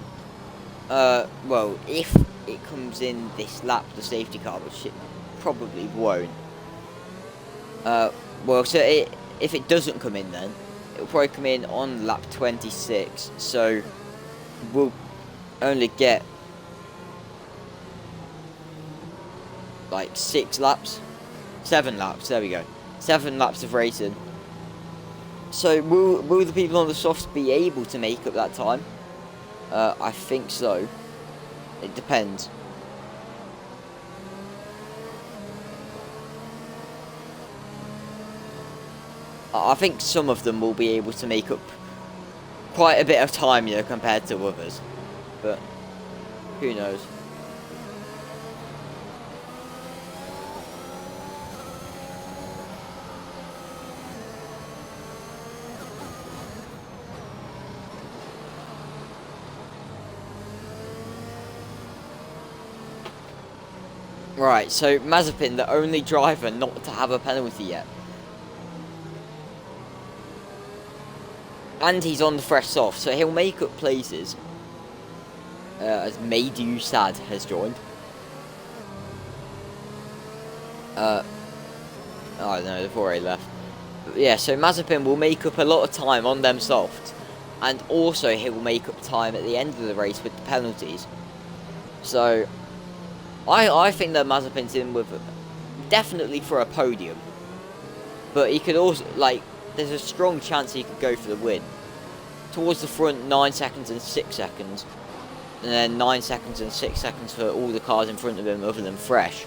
well, if it comes in this lap, the safety car, which it probably won't. Well, so if it doesn't come in, then it'll probably come in on lap 26. So we'll only get like 6 laps, 7 laps. There we go, 7 laps of racing. So will the people on the softs be able to make up that time? I think so. It depends. I think some of them will be able to make up quite a bit of time, you know, compared to others. But who knows? Right, so Mazepin, the only driver not to have a penalty yet. And he's on the fresh soft, so he'll make up places. as Made You Sad has joined. Oh no, they've already left. But yeah, so Mazepin will make up a lot of time on them softs, and also he will make up time at the end of the race with the penalties. So I think that Mazepin's in with definitely for a podium, but he could also, like, there's a strong chance he could go for the win. Towards the front, 9 seconds and 6 seconds, and then 9 seconds and 6 seconds for all the cars in front of him other than Fresh.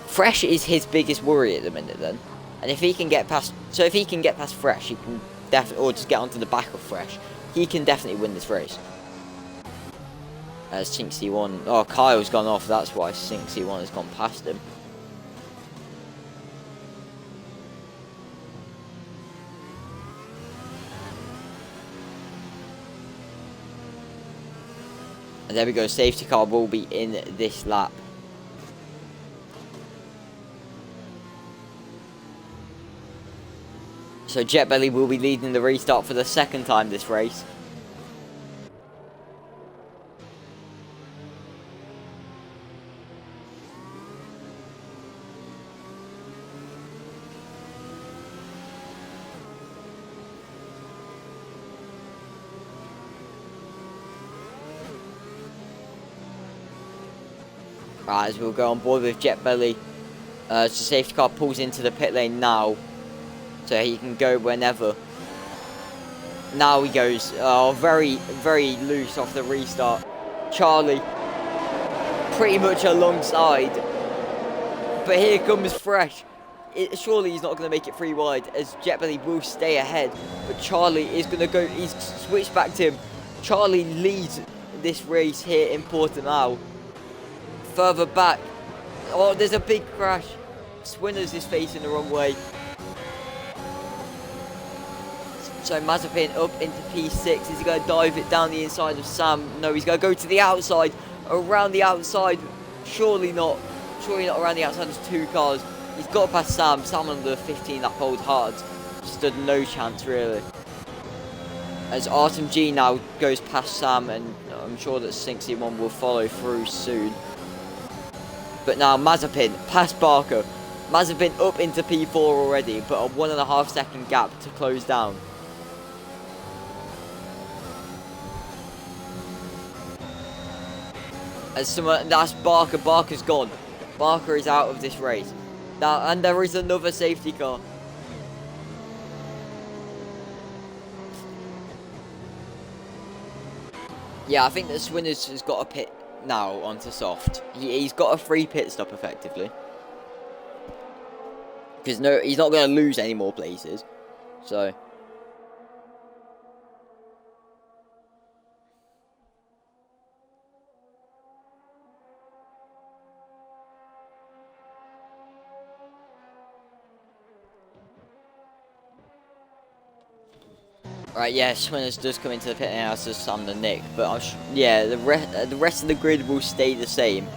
Fresh is his biggest worry at the minute then, and if he can get past, so if he can get past Fresh, he can definitely, or just get onto the back of Fresh, he can definitely win this race. As Sinksy1, oh, Kyle's gone off, that's why Sinksy1 has gone past him. And there we go, safety car will be in this lap. So Jet Belly will be leading the restart for the second time this race. Right, as we'll go on board with Jet Belly. So safety car pulls into the pit lane now, so he can go whenever. Now he goes, very, very loose off the restart. Charlie, pretty much alongside. But here comes Fresh. Surely he's not going to make it 3 wide, as Jet Belly will stay ahead. But Charlie is going to go, he's switched back to him. Charlie leads this race here in Portimao. Further back, oh, there's a big crash. Swinners is facing the wrong way. So Mazepin up into P6. Is he going to dive it down the inside of Sam? No, he's going to go to the outside. Around the outside. Surely not. Surely not around the outside. There's 2 cars. He's got past Sam. Sam on the 15 lap hold hard. Stood no chance really. As Artem G now goes past Sam, and I'm sure that Sinksy1 will follow through soon. But now Mazepin past Barker. Mazepin up into P4 already, but a 1.5 second gap to close down. As that's Barker. Barker's gone. Barker is out of this race. Now, and there is another safety car. Yeah, I think that Swinners has got a pit now onto soft. He's got a free pit stop effectively. Because no, he's not going to lose any more places. So. Right, yeah, Swinners does come into the pit now to Sam the Nick, but yeah, the rest of the grid will stay the same.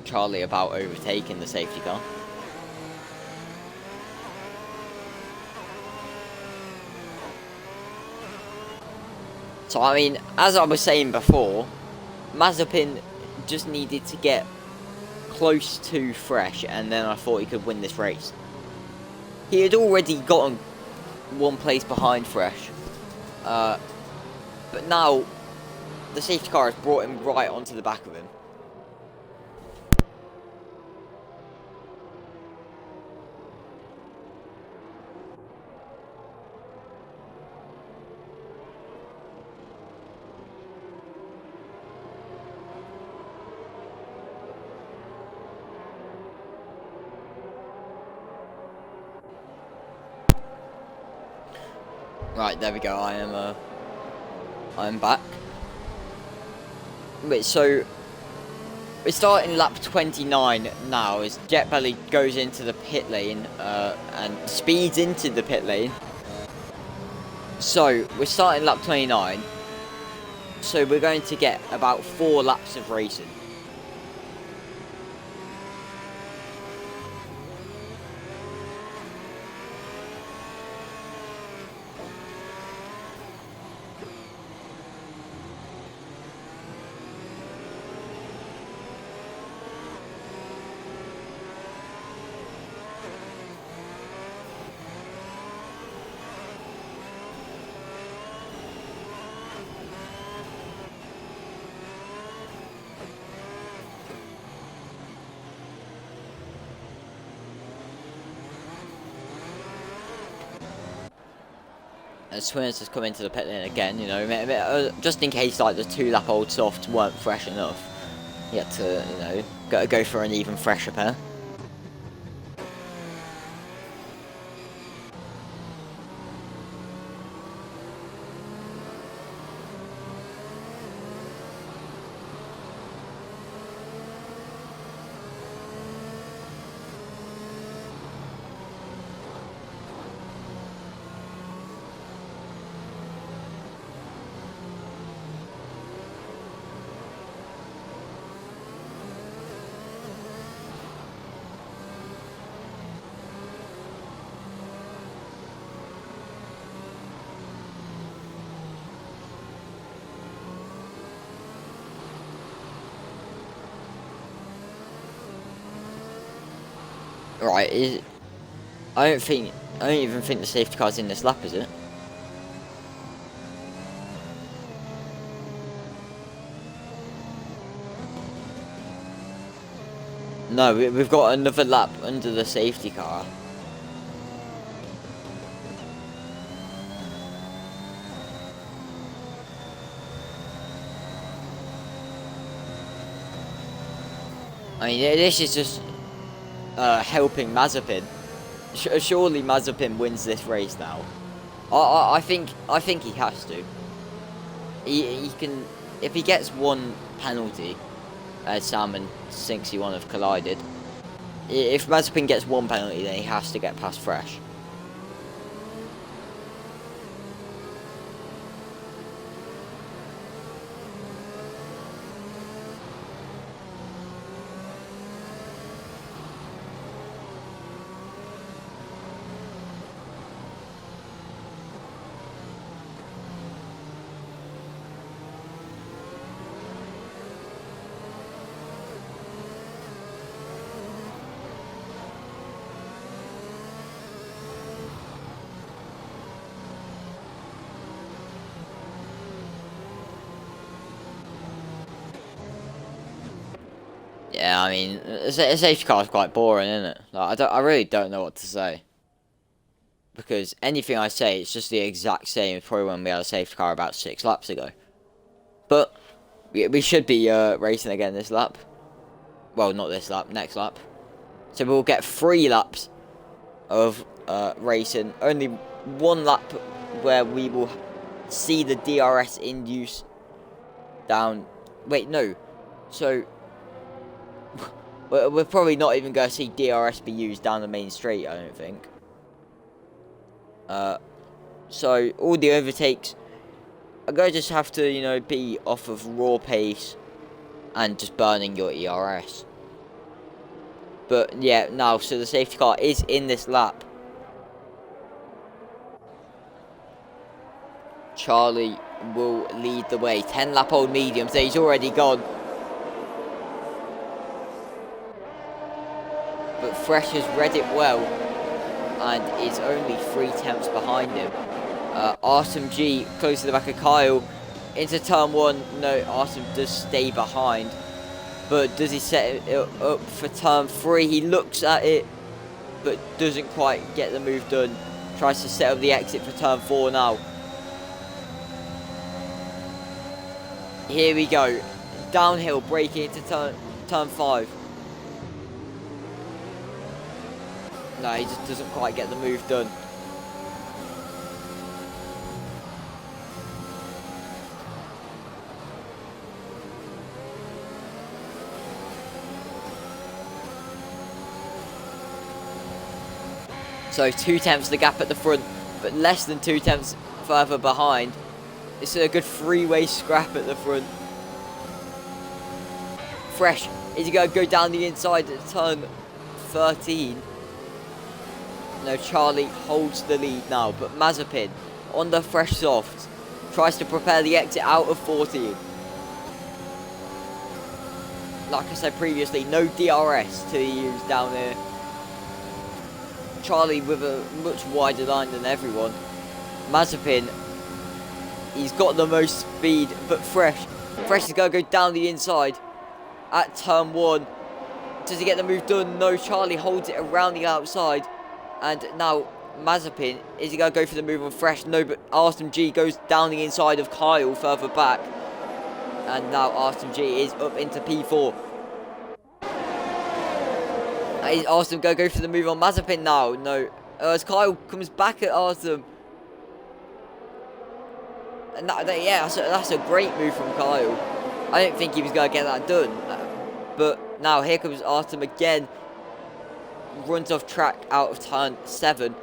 Charlie about overtaking the safety car. So I mean, as I was saying before, Mazepin just needed to get close to Fresh, and then I thought he could win this race. He had already gotten 1 place behind Fresh, but now the safety car has brought him right onto the back of him. Right, there we go. I am I'm back. Wait, so we're starting lap 29 now as Jet Belly goes into the pit lane and speeds into the pit lane. So we're starting lap 29. So we're going to get about 4 laps of racing. And Swinners has come into the pit lane again, you know, just in case like the 2-lap-old softs weren't fresh enough. He had to, you know, go for an even fresher pair. Right, I don't even think the safety car's in this lap, is it? No, we've got another lap under the safety car. I mean, this is just helping Mazepin. Surely Mazepin wins this race now. I think he has to. He can, if he gets one penalty, Sam and Sinksy one have collided. If Mazepin gets one penalty, then he has to get past Fresh. Yeah, I mean, a safety car is quite boring, isn't it? Like, I really don't know what to say. Because anything I say, it's just the exact same as probably when we had a safety car about 6 laps ago. But we should be racing again this lap. Well, not this lap, next lap. So we'll get 3 laps of racing. Only 1 lap where we will see the DRS in use down... Wait, no. So... we're probably not even going to see DRS be used down the main straight, I don't think. So, all the overtakes are going to just have to, you know, be off of raw pace and just burning your ERS. But, yeah, now, so the safety car is in this lap. Charlie will lead the way. 10-lap-old mediums, he's already gone. But Fresh has read it well and is only 3/10 behind him. Artem G close to the back of Kyle into turn 1. No, Artem does stay behind, but does he set it up for turn 3? He looks at it but doesn't quite get the move done. Tries to set up the exit for turn 4 now. Here we go, downhill, braking into turn 5. No, he just doesn't quite get the move done. So 2 tenths the gap at the front, but less than 2 tenths further behind. It's a good three-way scrap at the front. Fresh, is he going to go down the inside at turn 13? No, Charlie holds the lead now, but Mazepin on the fresh soft tries to prepare the exit out of 14. Like I said previously, no DRS to use down here. Charlie with a much wider line than everyone. Mazepin, he's got the most speed, but Fresh is going to go down the inside at turn 1. Does he get the move done? No, Charlie holds it around the outside. And now Mazepin, is he going to go for the move on Fresh? No, but R11 goes down the inside of Kyle further back. And now R11 is up into P4. Is R11 going to go for the move on Mazepin now? No. As Kyle comes back at R11. And yeah, that's a great move from Kyle. I didn't think he was going to get that done. But now here comes R11 again. Runs off track out of turn 7.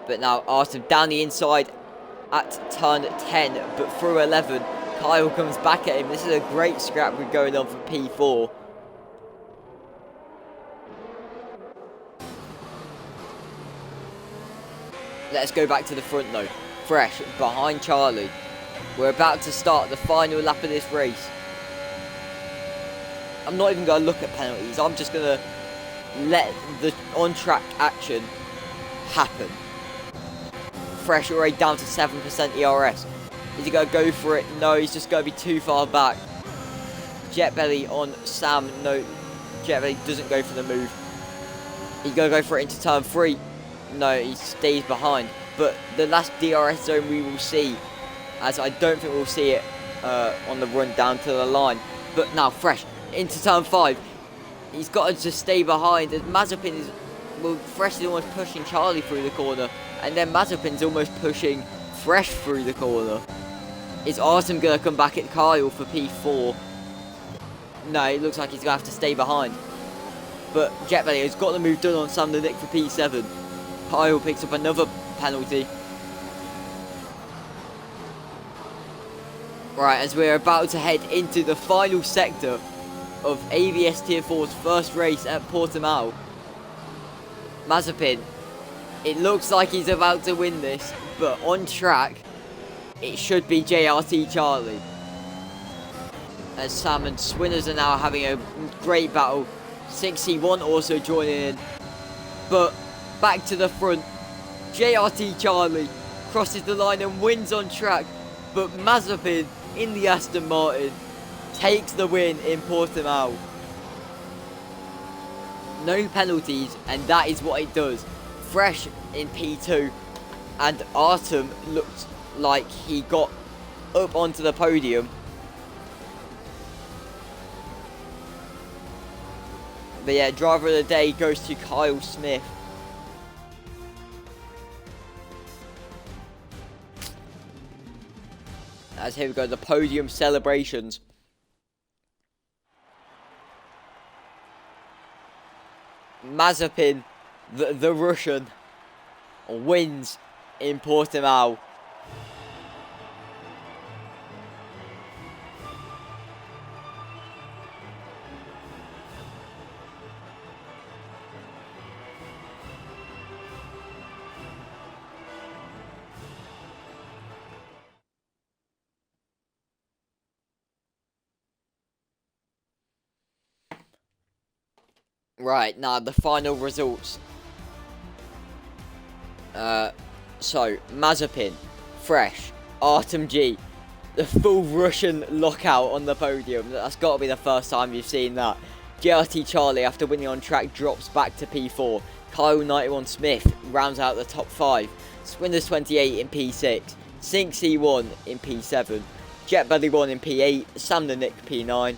But now R11 down the inside at turn 10, but through 11. Kyle comes back at him. This is a great scrap going on for P4. Let's go back to the front though. Fresh behind Charlie. We're about to start the final lap of this race. I'm not even going to look at penalties. I'm just going to let the on-track action happen. Fresh already down to 7% ERS. Is he going to go for it? No, he's just going to be too far back. Jetbelly on Sam. No, Jetbelly doesn't go for the move. He's going to go for it into turn 3. No, he stays behind. But the last DRS zone we will see, as I don't think we'll see it on the run down to the line. But now Fresh into turn 5. He's got to just stay behind. As Mazepin is, well, Fresh is almost pushing Charlie through the corner, and then Mazepin's almost pushing Fresh through the corner. Is R11 going to come back at Kyle for P4? No, it looks like he's going to have to stay behind. But Jetbelly has got the move done on Sam the Nick for P7. Kyle picks up another penalty. Right, as we're about to head into the final sector of ABS Tier 4's first race at Portimao. Mazepin, it looks like he's about to win this, but on track, it should be JRT Charlie. As Sam and Swinners are now having a great battle. 61 also joining in. But back to the front, JRT Charlie crosses the line and wins on track, but Mazepin in the Aston Martin takes the win in Portimao. No penalties, and that is what it does. Fresh in P2, and Artem looked like he got up onto the podium. But yeah, driver of the day goes to Kyle Smith. As here we go, the podium celebrations. Mazepin, the Russian, wins in Portimao. Right, now the final results. So, Mazepin, Fresh, Artem G, the full Russian lockout on the podium. That's got to be the first time you've seen that. JRT Charlie, after winning on track, drops back to P4. Kyle 91 Smith rounds out the top 5. Swinners 28 in P6. Sink C1 in P7. Jetbelly 1 in P8. Sam the Nick P9.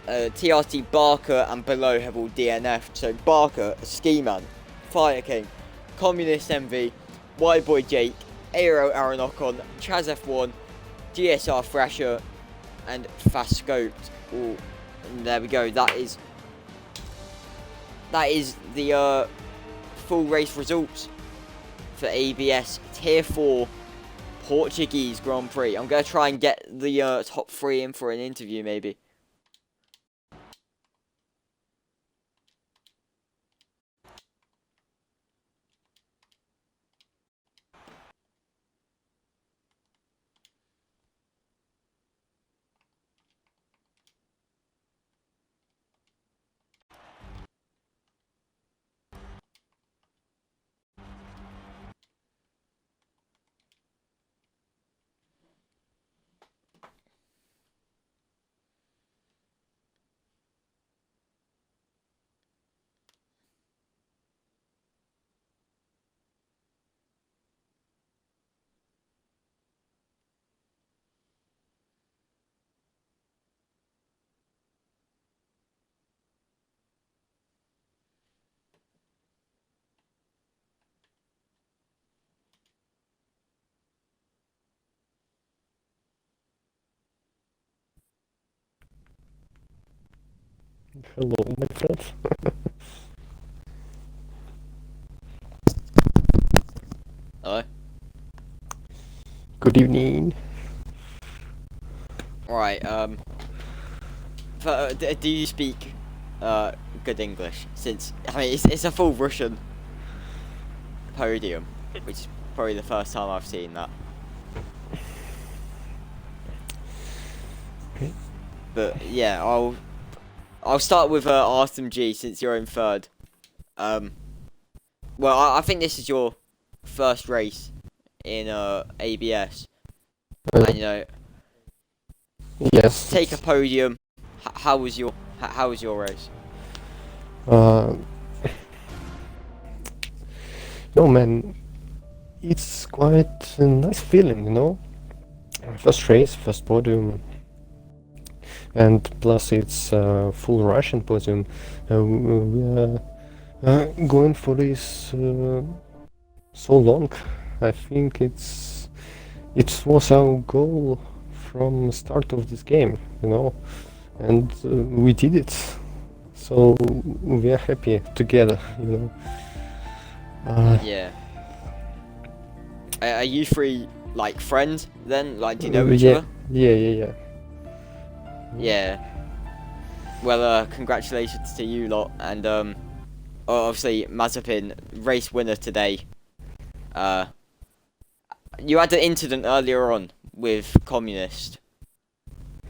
TRT Barker and Below have all DNF'd. So Barker, Ski Man, Fire King, Communist MV, White Boy Jake, Aero Aaron Ocon, Chaz F1, GSR Thrasher and fast scoped. Oh, and there we go. That is the full race results for ABS Tier 4 Portuguese Grand Prix. I'm going to try and get the top 3 in for an interview, maybe. Hello, my friend. Hello? Good evening. Right, do you speak good English? Since, I mean, it's a full Russian podium, which is probably the first time I've seen that. Okay. But yeah, I'll start with Artem G, since you're in third. Well, I think this is your first race in ABS, and you know, Yes. take a podium. How was your race? Uh, no, man, it's quite a nice feeling, you know. First race, first podium, and plus it's full Russian podium. We are going for this so long. I think it was our goal from start of this game, you know, and we did it. So we are happy together, you know. Yeah. Are you three like friends then? Like, do you know each yeah, other? yeah. Yeah. Well, congratulations to you lot, and obviously Mazepin, race winner today. You had an incident earlier on with Communist,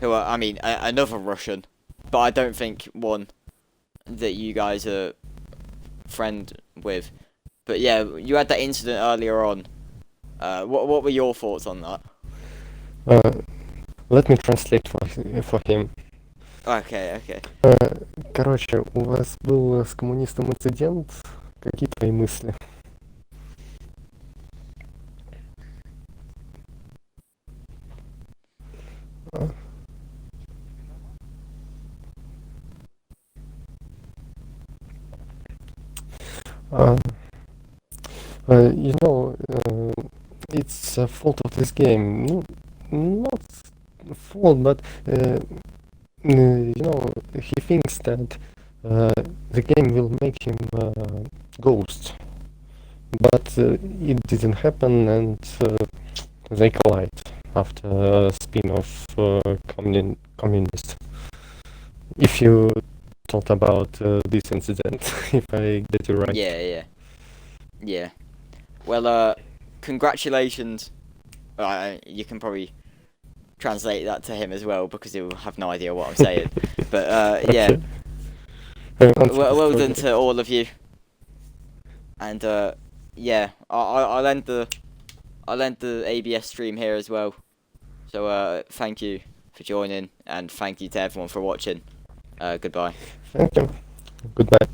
who are, I mean, another Russian, but I don't think one that you guys are friend with. But yeah, you had that incident earlier on. What were your thoughts on that? Let me translate for him. Okay. Короче, у вас был с коммунистом инцидент. Какие твои мысли? You know, it's a fault of this game. Not fault, but you know, he thinks that the game will make him ghost, but it didn't happen, and they collide after a spin-off communist. If you thought about this incident, if I get you right. Yeah. Well, congratulations. You can probably translate that to him as well, because he'll have no idea what I'm saying. But yeah. Well done to all of you. And yeah, I'll end the ABS stream here as well. So thank you for joining, and thank you to everyone for watching. Goodbye. Thank you. Goodbye.